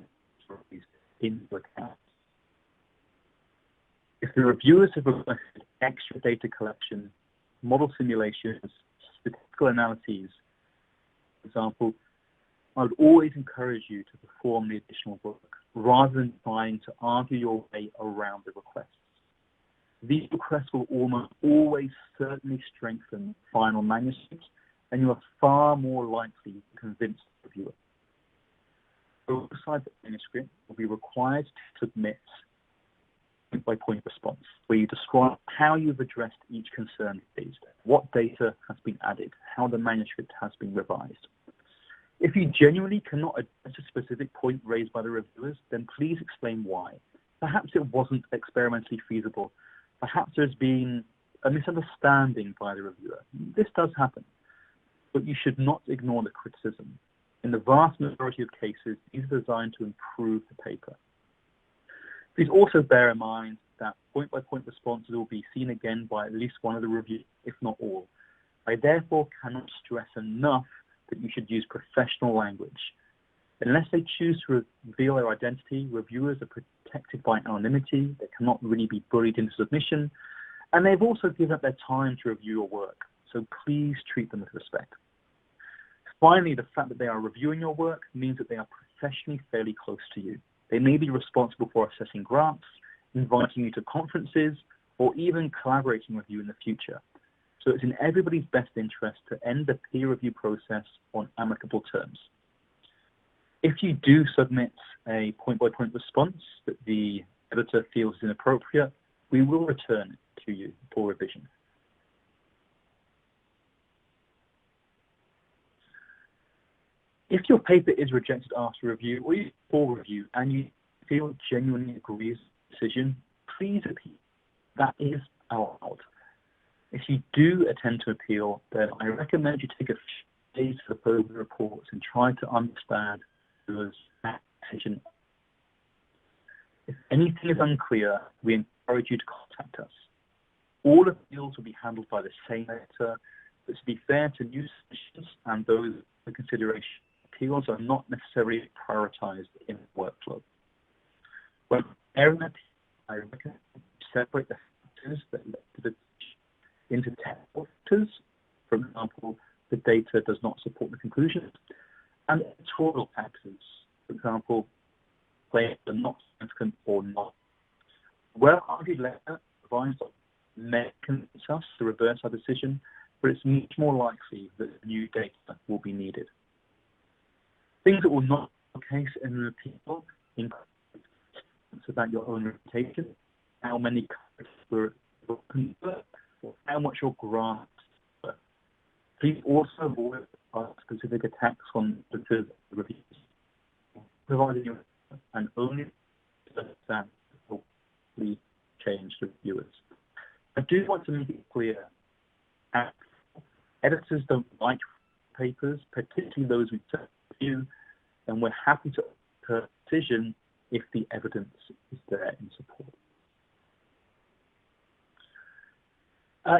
S1: into account. If the reviewers have requested extra data collection, model simulations, statistical analyses, for example, I would always encourage you to perform the additional work rather than trying to argue your way around the requests. These requests will almost always certainly strengthen the final manuscript, and you are far more likely to convince the reviewer. Alongside the manuscript, will be required to submit point-by-point response, where you describe how you've addressed each concern raised, what data has been added, how the manuscript has been revised. If you genuinely cannot address a specific point raised by the reviewers, then please explain why. Perhaps it wasn't experimentally feasible. Perhaps there's been a misunderstanding by the reviewer. This does happen, but you should not ignore the criticism. In the vast majority of cases, these are designed to improve the paper. Please also bear in mind that point-by-point responses will be seen again by at least one of the reviewers, if not all. I therefore cannot stress enough that you should use professional language. Unless they choose to reveal their identity, reviewers are protected by anonymity. They cannot really be bullied into submission, and they've also given up their time to review your work, so please treat them with respect. Finally, the fact that they are reviewing your work means that they are professionally fairly close to you. They may be responsible for assessing grants, inviting you to conferences, or even collaborating with you in the future. So it's in everybody's best interest to end the peer review process on amicable terms. If you do submit a point-by-point response that the editor feels is inappropriate, we will return it to you for revision. If your paper is rejected after review or before review and you feel genuinely agrees with the decision, please appeal. That is allowed. If you do attempt to appeal, then I recommend you take a few days to propose the reports and try to understand the decision. If anything is unclear, we encourage you to contact us. All appeals will be handled by the same editor, but to be fair to new submissions and those for consideration, appeals are not necessarily prioritized in the workflow. When preparing an appeal, I recommend you separate the factors that led to the into technical factors. For example, the data does not support the conclusions, and editorial factors. For example, claims are not significant or not. Well-argued letter provides may convince us to reverse our decision, but it's much more likely that new data will be needed. Things that will not be the case in the appeal include about your own reputation, how many characters were convert, or how much your grant were. Please also avoid specific attacks on editors and reviews, providing you and only that will change the reviewers. I do want to make it clear that editors don't like papers, particularly those we review, and we're happy to make a decision if the evidence is there in support.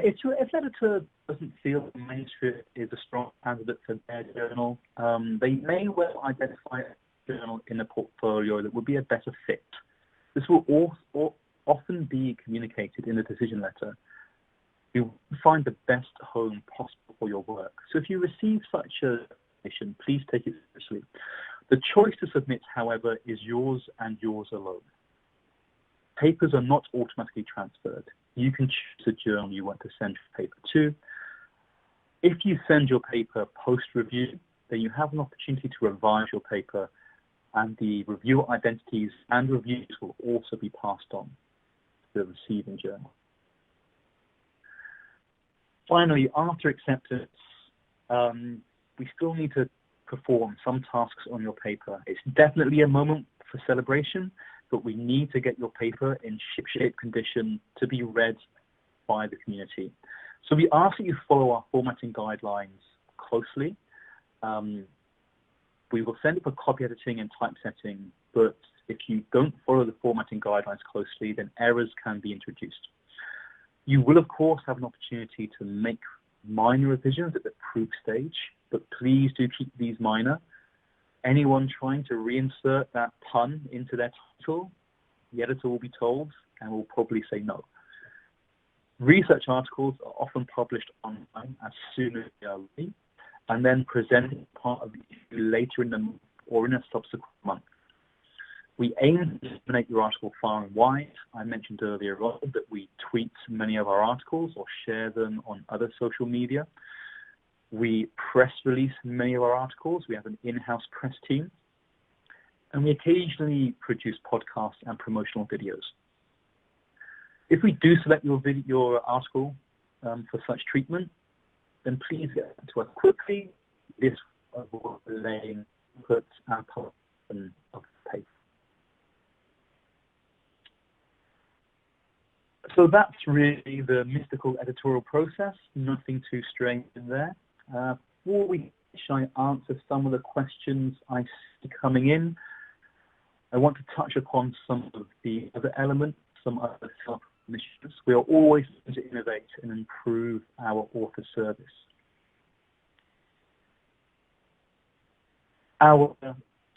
S1: If your editor doesn't feel the manuscript is a strong candidate for their journal, they may well identify a journal in the portfolio that would be a better fit. This will also often be communicated in the decision letter. You will find the best home possible for your work. So if you receive such a submission, please take it seriously. The choice to submit, however, is yours and yours alone. Papers are not automatically transferred. You can choose the journal you want to send your paper to. If you send your paper post-review, then you have an opportunity to revise your paper, and the reviewer identities and reviews will also be passed on to the receiving journal. Finally, after acceptance, we still need to perform some tasks on your paper. It's definitely a moment for celebration, but we need to get your paper in shipshape condition to be read by the community. So we ask that you follow our formatting guidelines closely. We will send it for copy editing and typesetting, but if you don't follow the formatting guidelines closely, then errors can be introduced. You will, of course, have an opportunity to make minor revisions at the proof stage, but please do keep these minor. Anyone trying to reinsert that pun into their title, the editor will be told and will probably say no. Research articles are often published online as soon as they are ready, and then presented as part of the issue later in the month or in a subsequent month. We aim to disseminate your article far and wide. I mentioned earlier on that we tweet many of our articles or share them on other social media. We press release many of our articles. We have an in-house press team. And we occasionally produce podcasts and promotional videos. If we do select your article for such treatment, then please get to us quickly. This will delaying input and publication of the paper. So that's really the mystical editorial process, nothing too strange in there. Before we finish, I answer some of the questions I see coming in. I want to touch upon some of the other elements, some other self-initiatives. We are always going to innovate and improve our author service. Our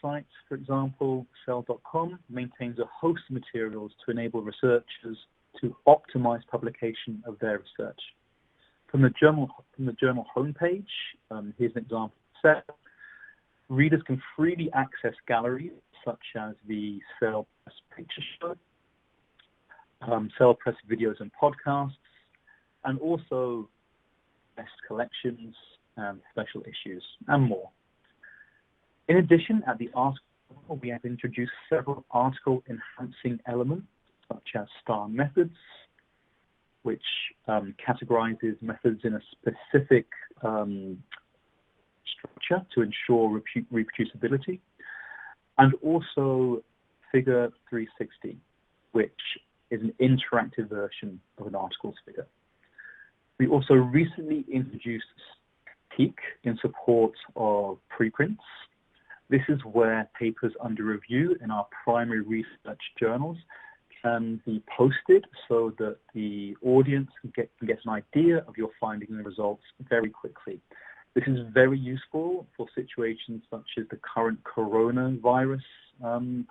S1: site, for example, cell.com, maintains a host of materials to enable researchers to optimize publication of their research. From the journal homepage, here's an example set. Readers can freely access galleries such as the Cell Press Picture Show, Cell Press videos and podcasts, and also best collections, special issues, and more. In addition, at the article, we have introduced several article enhancing elements such as star methods, which categorizes methods in a specific structure to ensure reproducibility, and also Figure 360, which is an interactive version of an article's figure. We also recently introduced Critique in support of preprints. This is where papers under review in our primary research journals can be posted so that the audience can get an idea of your findings and results very quickly. This is very useful for situations such as the current coronavirus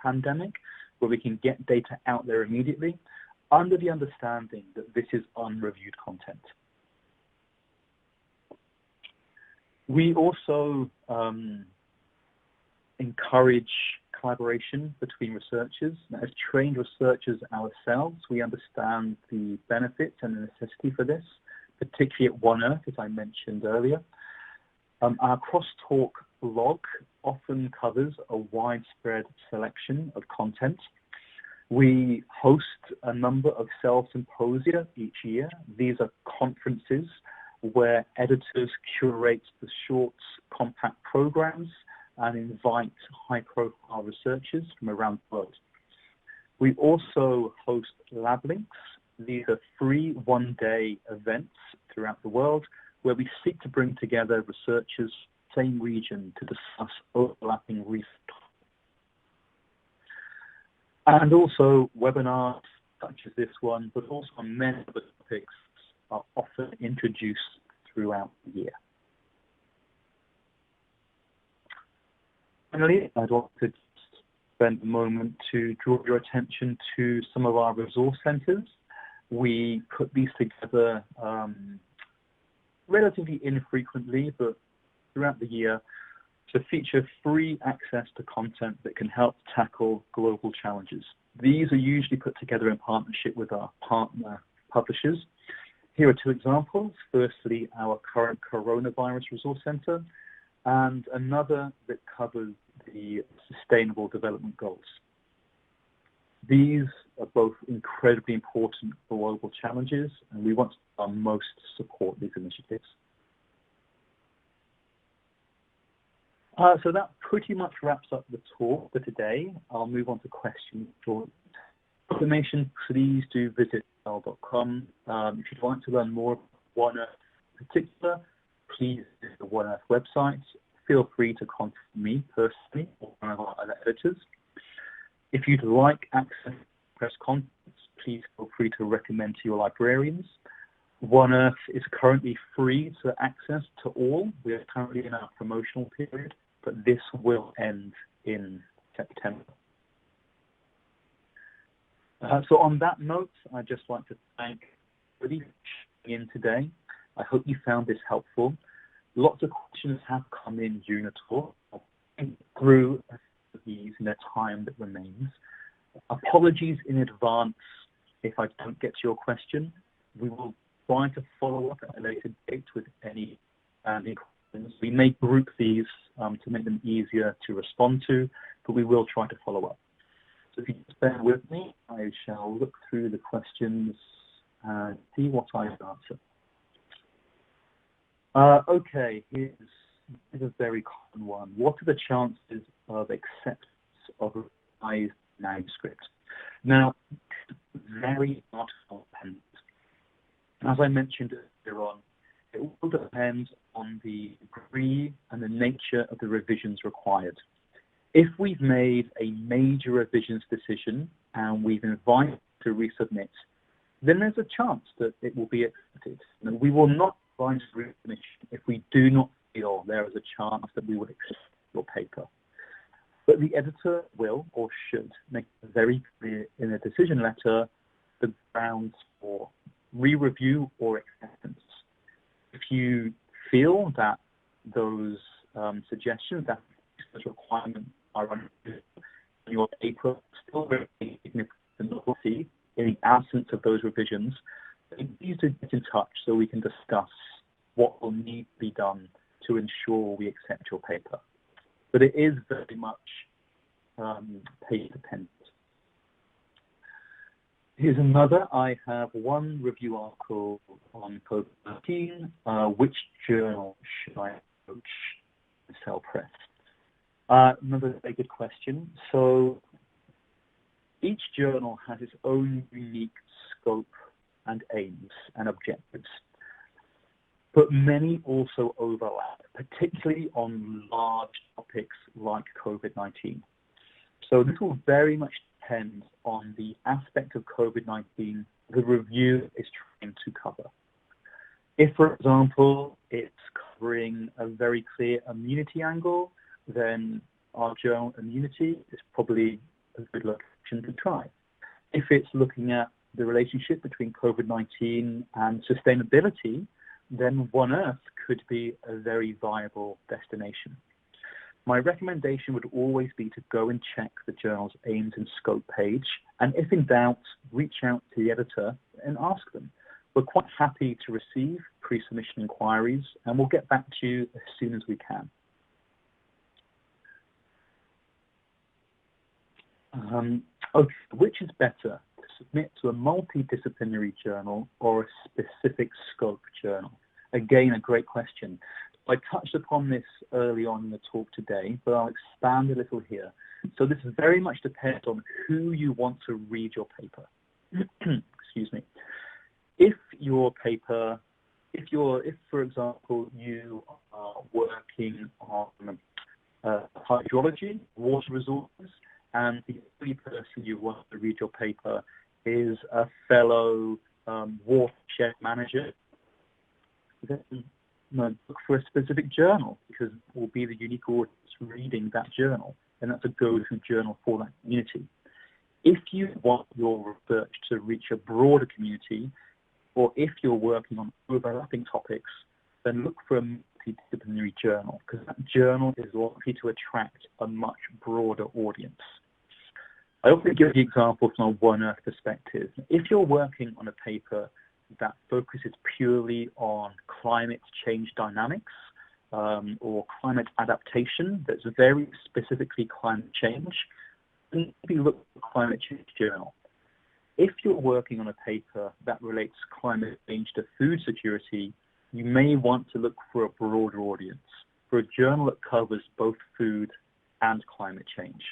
S1: pandemic, where we can get data out there immediately under the understanding that this is unreviewed content. We also encourage collaboration between researchers. As trained researchers ourselves, we understand the benefits and the necessity for this, particularly at One Earth, as I mentioned earlier. Our crosstalk blog often covers a widespread selection of content. We host a number of symposia each year. These are conferences where editors curate the short, compact programs and invite high-profile researchers from around the world. We also host lab links. These are free one-day events throughout the world where we seek to bring together researchers same region to discuss overlapping research. And also webinars such as this one, but also many other topics are often introduced throughout the year. Finally, I'd like to just spend a moment to draw your attention to some of our resource centers. We put these together relatively infrequently, but throughout the year, to feature free access to content that can help tackle global challenges. These are usually put together in partnership with our partner publishers. Here are two examples. Firstly, our current coronavirus resource center, and another that covers the Sustainable Development Goals. These are both incredibly important global challenges, and we want our most to support these initiatives. So that pretty much wraps up the talk for today. I'll move on to questions. For information, please do visit dialog.com. If you'd like to learn more about One Earth in particular, please visit the One Earth website. Feel free to contact me personally or one of our other editors. If you'd like access to press conference, please feel free to recommend to your librarians. One Earth is currently free to access to all. We are currently in our promotional period, but this will end in September. So on that note, I'd just like to thank everybody for tuning in today. I hope you found this helpful. Lots of questions have come in during the talk. I'll think through these in the time that remains. Apologies in advance if I don't get to your question. We will try to follow up at a later date with any questions. We may group these to make them easier to respond to, but we will try to follow up. So if you just bear with me, I shall look through the questions and see what I can answer. Okay, here's a very common one. What are the chances of acceptance of a revised manuscript? Now, very article dependent. As I mentioned earlier on, it will depend on the degree and the nature of the revisions required. If we've made a major revisions decision and we've invited to resubmit, then there's a chance that it will be accepted. And we will not provide resubmission if we do not feel there is a chance that we would accept your paper. But the editor will or should make it very clear in a decision letter the grounds for re-review or acceptance. If you feel that those suggestions, that those requirements are unreasonable, and your paper still very significant novelty in the absence of those revisions, then please do get in touch so we can discuss what will need to be done to ensure we accept your paper. But it is very much page dependent. Here's another. I have one review article on COVID-19. Which journal should I approach and sell press? Another very good question. So each journal has its own unique scope and aims and objectives, but many also overlap, particularly on large topics like COVID-19. So this will very much depend on the aspect of COVID-19 the review is trying to cover. If, for example, it's covering a very clear immunity angle, then our journal Immunity is probably a good location to try. If it's looking at the relationship between COVID-19 and sustainability, then One Earth could be a very viable destination. My recommendation would always be to go and check the journal's aims and scope page, and if in doubt, reach out to the editor and ask them, We're quite happy to receive pre-submission inquiries, and we'll get back to you as soon as we can. Okay, which is better, to submit to a multidisciplinary journal or a specific scope journal? Again, a great question. I touched upon this early on in the talk today, but I'll expand a little here. So this very much depends on who you want to read your paper. Excuse me. If your paper, if for example you are working on hydrology, water resources, and the only person you want to read your paper is a fellow watershed manager, then look for a specific journal, because it will be the unique audience reading that journal, and that's a go-to journal for that community. If you want your research to reach a broader community, or if you're working on overlapping topics, then look for a multidisciplinary journal, because that journal is likely to attract a much broader audience. I often give the example from a One Earth perspective. If you're working on a paper that focuses purely on climate change dynamics or climate adaptation, that's very specifically climate change, then maybe look for the Climate Change Journal. If you're working on a paper that relates climate change to food security, you may want to look for a broader audience, for a journal that covers both food and climate change.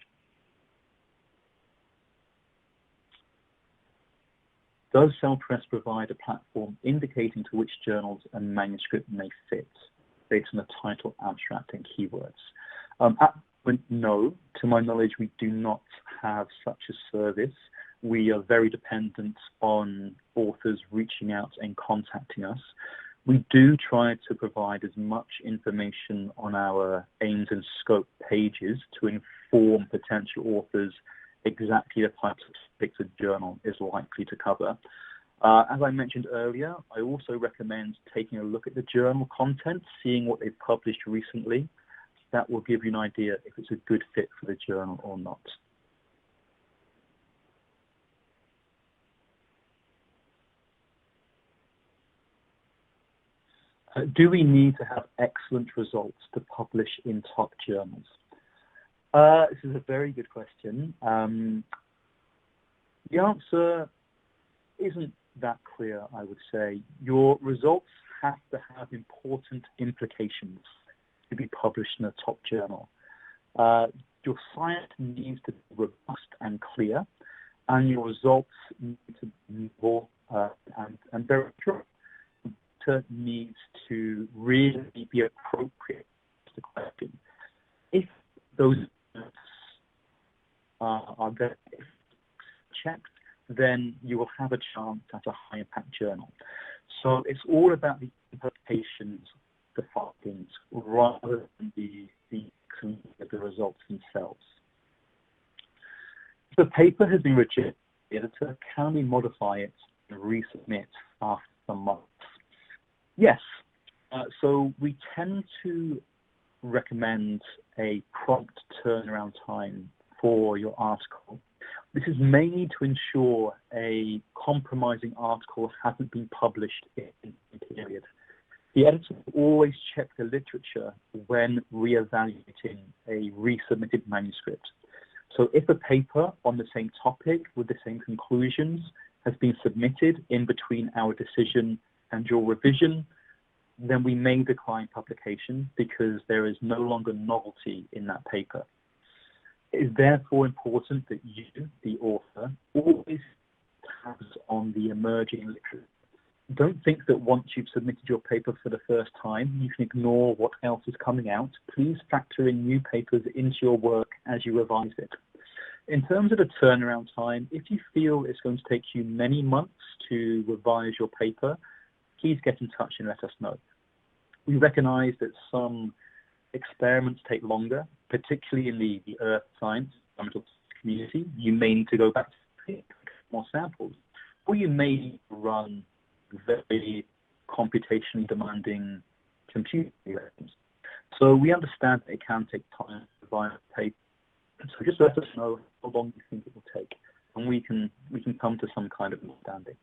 S1: Does Cellpress provide a platform indicating to which journals a manuscript may fit, based on the title, abstract, and keywords? No, to my knowledge, we do not have such a service. We are very dependent on authors reaching out and contacting us. We do try to provide as much information on our aims and scope pages to inform potential authors exactly the types of topics a journal is likely to cover. As I mentioned earlier, I also recommend taking a look at the journal content, seeing what they've published recently. That will give you an idea if it's a good fit for the journal or not. Do we need to have excellent results to publish in top journals? This is a very good question. The answer isn't that clear, I would say. Your results have to have important implications to be published in a top journal. Your science needs to be robust and clear, and your results need to be more and very true. It needs to really be appropriate to the question. If those are there checked, then you will have a chance at a high impact journal. So it's all about the implications, the findings, rather than the results themselves. If the paper has been rejected, the editor can we modify it and resubmit after some months? Yes. So we tend to recommend a prompt turnaround time for your article. This is mainly to ensure a compromising article hasn't been published in a period. The editor will always check the literature when re-evaluating a resubmitted manuscript. So if a paper on the same topic with the same conclusions has been submitted in between our decision and your revision, then we may decline publication because there is no longer novelty in that paper. It is therefore important that you, the author, always tabs on the emerging literature. Don't think that once you've submitted your paper for the first time, you can ignore what else is coming out. Please factor in new papers into your work as you revise it. In terms of the turnaround time, if you feel it's going to take you many months to revise your paper, please get in touch and let us know. We recognize that some experiments take longer, particularly in the earth science community. You may need to go back to more samples, or you may need to run very computationally demanding computing experiments. So we understand that it can take time to revise a paper. So just let us know how long you think it will take, and we can come to some kind of understanding.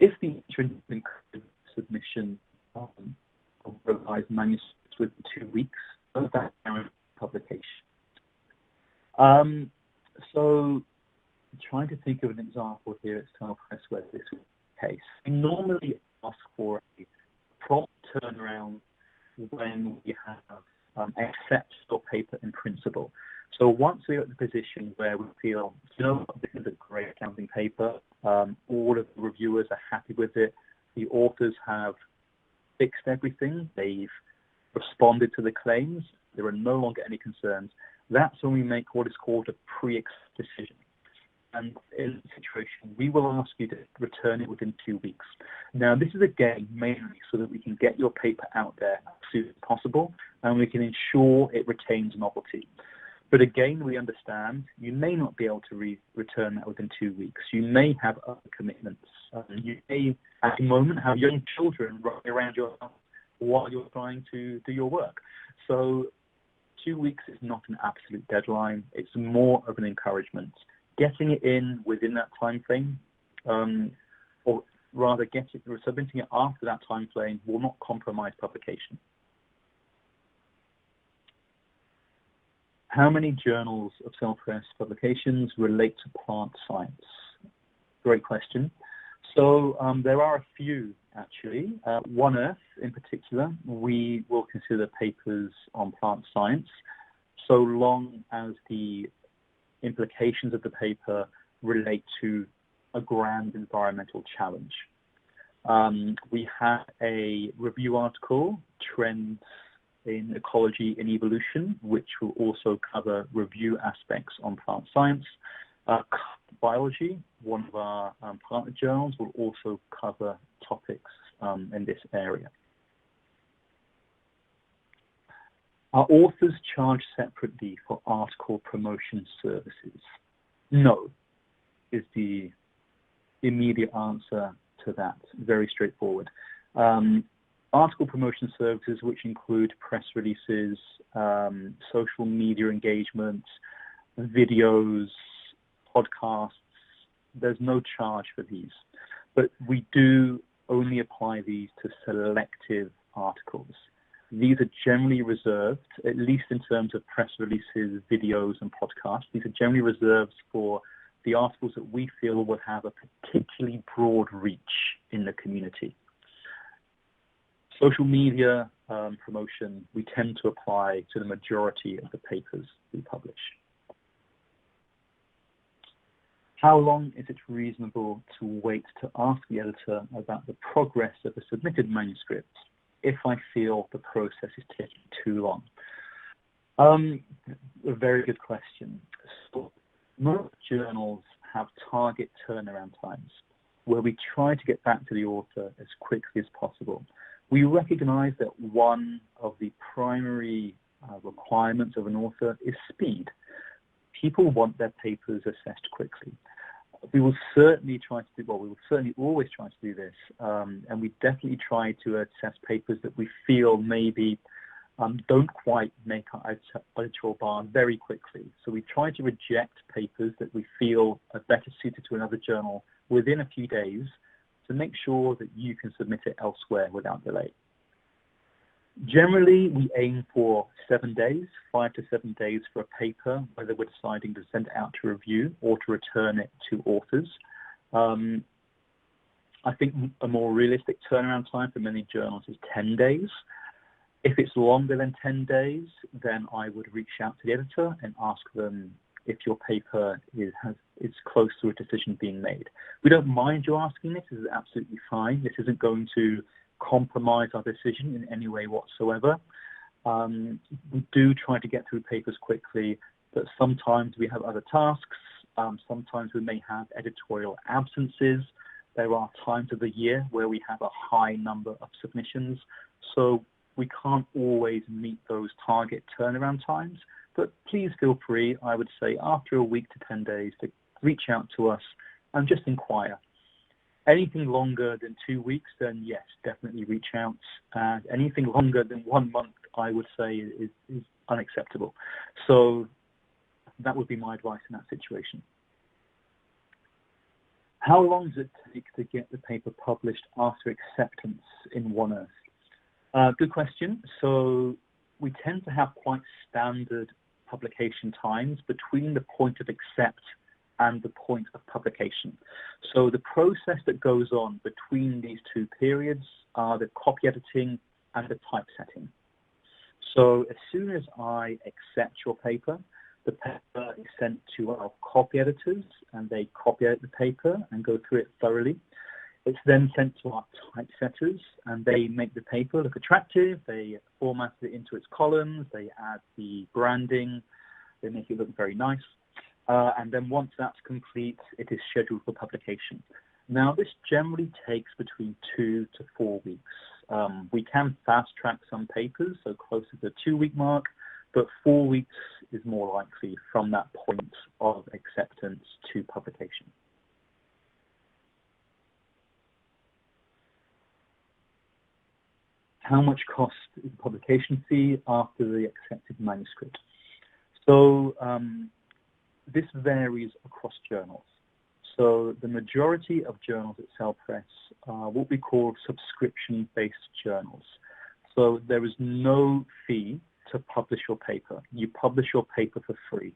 S1: If the included submission of revised manuscripts within 2 weeks of that publication. So trying to think of an example here at Self-Press where this is the case. We normally ask for a prompt turnaround when we have accepted your paper in principle. So once we're at the position where we feel, you know, this is a great accounting paper, all of the reviewers are happy with it, the authors have fixed everything, they've responded to the claims, there are no longer any concerns, that's when we make what is called a pre-accept decision. And in this situation, we will ask you to return it within 2 weeks. Now, this is again mainly so that we can get your paper out there as soon as possible and we can ensure it retains novelty. But again, we understand you may not be able to return that within 2 weeks. You may have other commitments. You may, at the moment, have young children running around your house while you're trying to do your work. So 2 weeks is not an absolute deadline. It's more of an encouragement. Getting it in within that time frame, or rather submitting it after that time frame, will not compromise publication. How many journals of self-press publications relate to plant science? Great question. So there are a few, actually. One Earth, in particular, we will consider papers on plant science, so long as the implications of the paper relate to a grand environmental challenge. We have a review article, Trends in Ecology and Evolution, which will also cover review aspects on plant science. Biology, one of our partner journals, will also cover topics in this area. Are authors charged separately for article promotion services? No, is the immediate answer to that. Very straightforward. Article promotion services, which include press releases, social media engagement, videos, podcasts, there's no charge for these. But we do only apply these to selective articles. These are generally reserved, at least in terms of press releases, videos, and podcasts. These are generally reserved for the articles that we feel will have a particularly broad reach in the community. Social media promotion, we tend to apply to the majority of the papers we publish. How long is it reasonable to wait to ask the editor about the progress of a submitted manuscript if I feel the process is taking too long? A very good question. So most journals have target turnaround times where we try to get back to the author as quickly as possible. We recognize that one of the primary requirements of an author is speed. People want their papers assessed quickly. We will certainly try to do, well, we will certainly always try to do this, and we definitely try to assess papers that we feel maybe don't quite make our editorial bar very quickly. So we try to reject papers that we feel are better suited to another journal within a few days to make sure that you can submit it elsewhere without delay. Generally, we aim for 7 days, 5 to 7 days for a paper, whether we're deciding to send it out to review or to return it to authors. I think a more realistic turnaround time for many journals is 10 days. If it's longer than 10 days, then I would reach out to the editor and ask them if your paper is close to a decision being made. We don't mind you asking this. This is absolutely fine. This isn't going to compromise our decision in any way whatsoever. We do try to get through papers quickly, but sometimes we have other tasks. Sometimes we may have editorial absences. There are times of the year where we have a high number of submissions, so we can't always meet those target turnaround times. But please feel free, I would say, after a week to 10 days to reach out to us and just inquire. Anything longer than 2 weeks, then yes, definitely reach out. And anything longer than 1 month, I would say, is unacceptable. So that would be my advice in that situation. How long does it take to get the paper published after acceptance in One Earth? Good question. So we tend to have quite standard publication times between the point of accept and the point of publication. So the process that goes on between these two periods are the copy editing and the typesetting. So as soon as I accept your paper, the paper is sent to our copy editors, and they copy edit the paper and go through it thoroughly. It's then sent to our typesetters, and they make the paper look attractive. They format it into its columns. They add the branding. They make it look very nice. And then once that's complete, it is scheduled for publication. Now, this generally takes between 2 to 4 weeks. We can fast track some papers, so closer to the 2-week mark, but 4 weeks is more likely from that point of acceptance to publication. How much cost is the publication fee after the accepted manuscript? So this varies across journals. So the majority of journals at CellPress are what we call subscription-based journals. So there is no fee to publish your paper. You publish your paper for free,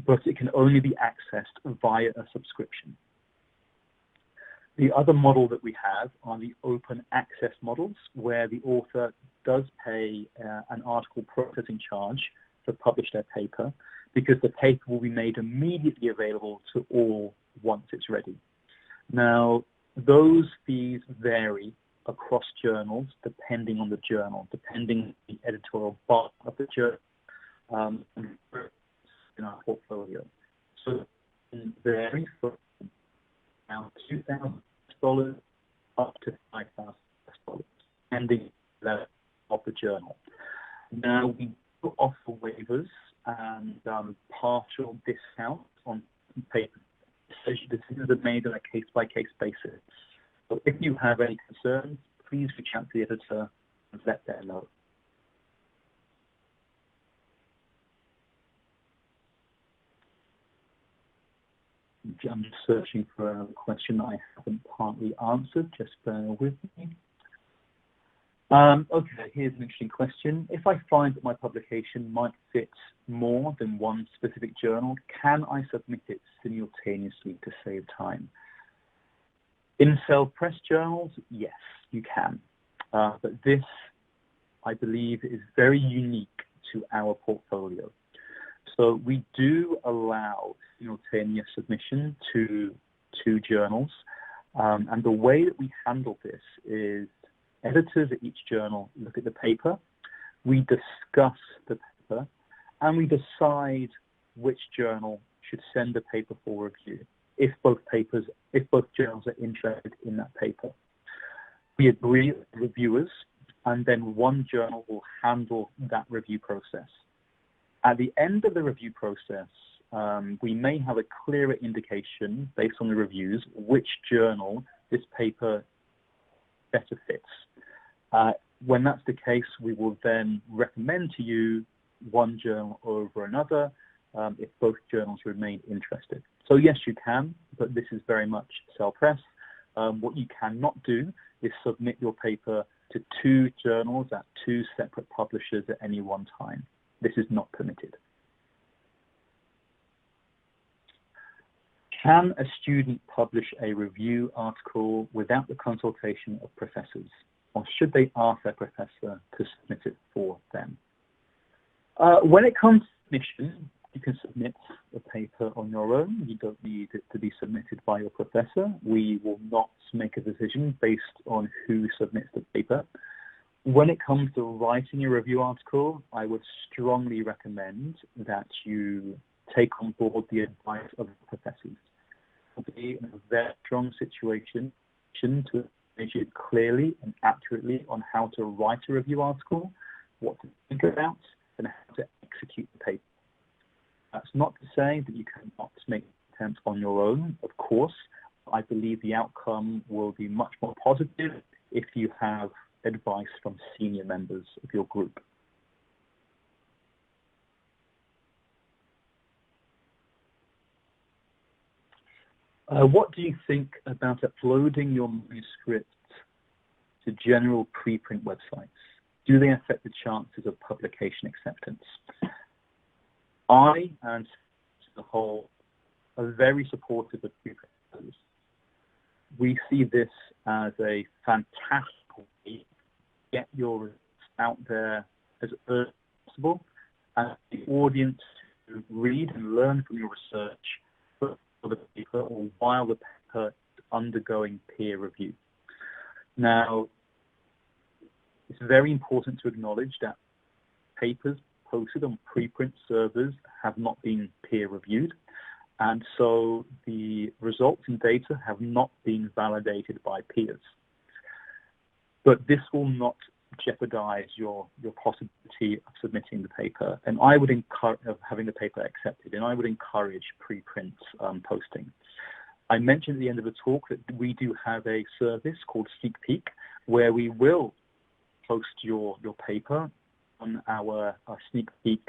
S1: but it can only be accessed via a subscription. The other model that we have are the open access models, where the author does pay an article processing charge to publish their paper, because the paper will be made immediately available to all once it's ready. Now, those fees vary across journals depending on the journal, depending on the editorial part of the journal in our portfolio. So it varies from around $2,000 up to $5,000, depending on of the journal. Now, we do offer waivers and partial discounts on paper. Decisions are made on a case-by-case basis. So if you have any concerns, please reach out to the editor and let them know. I'm just searching for a question I haven't partly answered. Just bear with me. Okay, here's an interesting question. If I find that my publication might fit more than one specific journal, can I submit it simultaneously to save time? In CellPress journals, yes, you can. But this, I believe, is very unique to our portfolio. So we do allow simultaneous submission to two journals. And the way that we handle this is editors at each journal look at the paper, we discuss the paper, and we decide which journal should send the paper for review if both journals are interested in that paper. We agree with the reviewers, and then one journal will handle that review process. At the end of the review process, we may have a clearer indication based on the reviews which journal this paper better fits. When that's the case, we will then recommend to you one journal over another if both journals remain interested. So yes, you can, but this is very much CellPress. What you cannot do is submit your paper to two journals at two separate publishers at any one time. This is not permitted. Can a student publish a review article without the consultation of professors, or should they ask their professor to submit it for them? When it comes to submission, you can submit a paper on your own. You don't need it to be submitted by your professor. We will not make a decision based on who submits the paper. When it comes to writing a review article, I would strongly recommend that you take on board the advice of the professors. Be in a very strong situation to educate clearly and accurately on how to write a review article, what to think about, and how to execute the paper. That's not to say that you cannot make attempts on your own, of course. I believe the outcome will be much more positive if you have advice from senior members of your group. What do you think about uploading your manuscript to general preprint websites? Do they affect the chances of publication acceptance? I, and the whole, are very supportive of preprint. We see this as a fantastic way to get your results out there as early as possible, and the audience to read and learn from your research for the paper or while the paper is undergoing peer review. Now, it's very important to acknowledge that papers posted on preprint servers have not been peer reviewed, and so the results and data have not been validated by peers. But this will not jeopardize your possibility of submitting the paper, and I would encourage having the paper accepted, and I would encourage preprint posting. I mentioned at the end of the talk that we do have a service called SneakPeek, where we will post your paper on our SneakPeek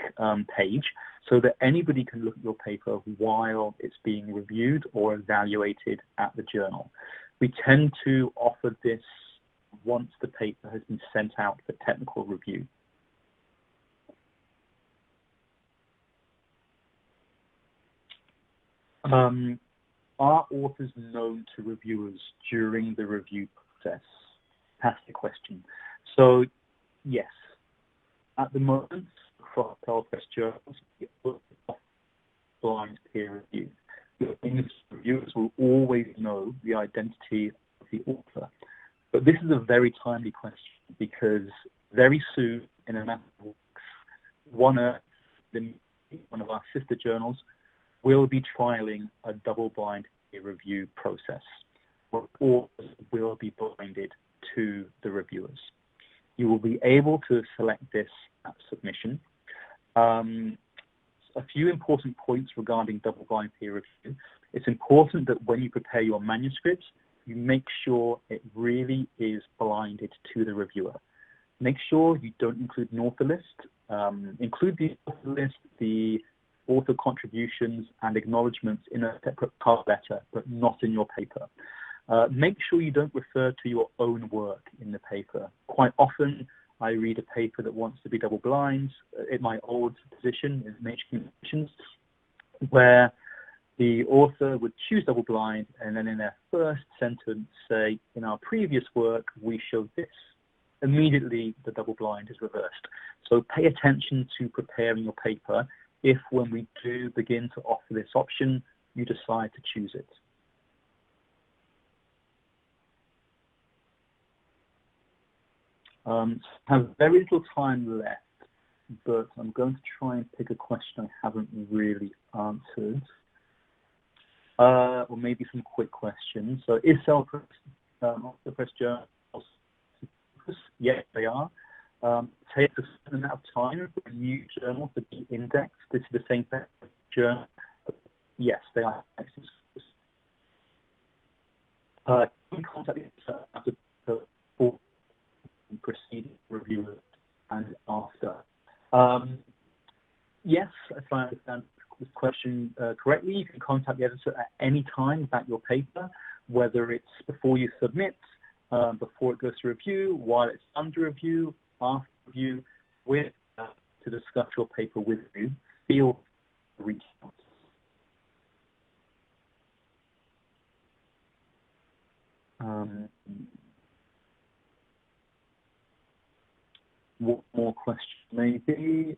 S1: page, so that anybody can look at your paper while it's being reviewed or evaluated at the journal. We tend to offer this once the paper has been sent out for technical review. Are authors known to reviewers during the review process? That's the question. So, yes. At the moment, across press journals, blind peer review. Reviewers will always know the identity of the author. But this is a very timely question, because very soon, in a matter of weeks, one of our sister journals will be trialing a double-blind peer review process, where authors will be blinded to the reviewers. You will be able to select this at submission. A few important points regarding double-blind peer review. It's important that when you prepare your manuscripts, you make sure it really is blinded to the reviewer. Make sure you don't include an author list. Include the author list, the author contributions, and acknowledgments in a separate cover letter, but not in your paper. Make sure you don't refer to your own work in the paper. Quite often, I read a paper that wants to be double-blind in my old position in major communications, where the author would choose double-blind and then in their first sentence say, in our previous work, we showed this. Immediately, the double-blind is reversed. So pay attention to preparing your paper if, when we do begin to offer this option, you decide to choose it. I have very little time left, but I'm going to try and pick a question I haven't really answered. Or maybe some quick questions. So is self-press journals? Yes, they are. Takes a certain amount of time for a new journal to be indexed. This is the same thing for journal. Yes, they are. We contact after proceeding review and after. Yes, if I understand this question correctly, you can contact the editor at any time about your paper, whether it's before you submit, before it goes to review, while it's under review, after review, to discuss your paper with you. Feel free to reach out. What more question maybe?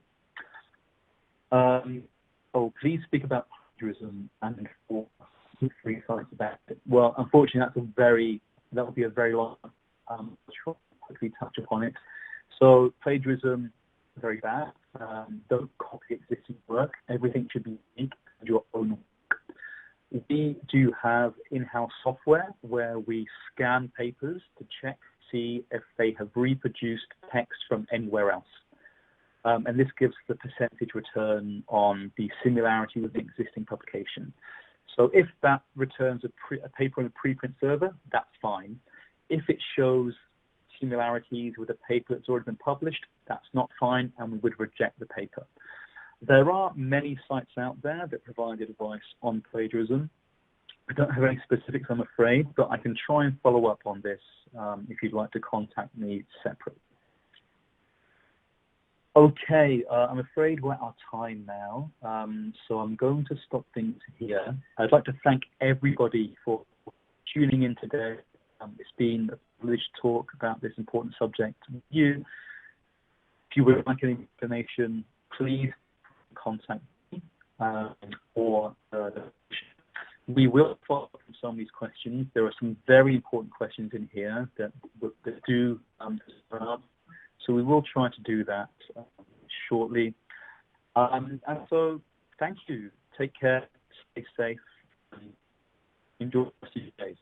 S1: Please speak about plagiarism and inform free sites about it. Well, unfortunately, that would be a very long. I'll try to quickly touch upon it. So plagiarism, very bad. Don't copy existing work. Everything should be unique to your own work. We do have in-house software where we scan papers to check, see if they have reproduced text from anywhere else. And this gives the percentage return on the similarity with the existing publication. So if that returns a paper on a preprint server, that's fine. If it shows similarities with a paper that's already been published, that's not fine, and we would reject the paper. There are many sites out there that provide advice on plagiarism. I don't have any specifics, I'm afraid, but I can try and follow up on this if you'd like to contact me separately. Okay, I'm afraid we're out of time now, so I'm going to stop things here. I'd like to thank everybody for tuning in today. It's been a privilege to talk about this important subject with you. If you would like any information, please contact me or we will follow up on some of these questions. There are some very important questions in here that do turn up. So we will try to do that shortly. And so thank you. Take care. Stay safe. And enjoy the rest of your days.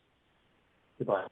S1: Goodbye.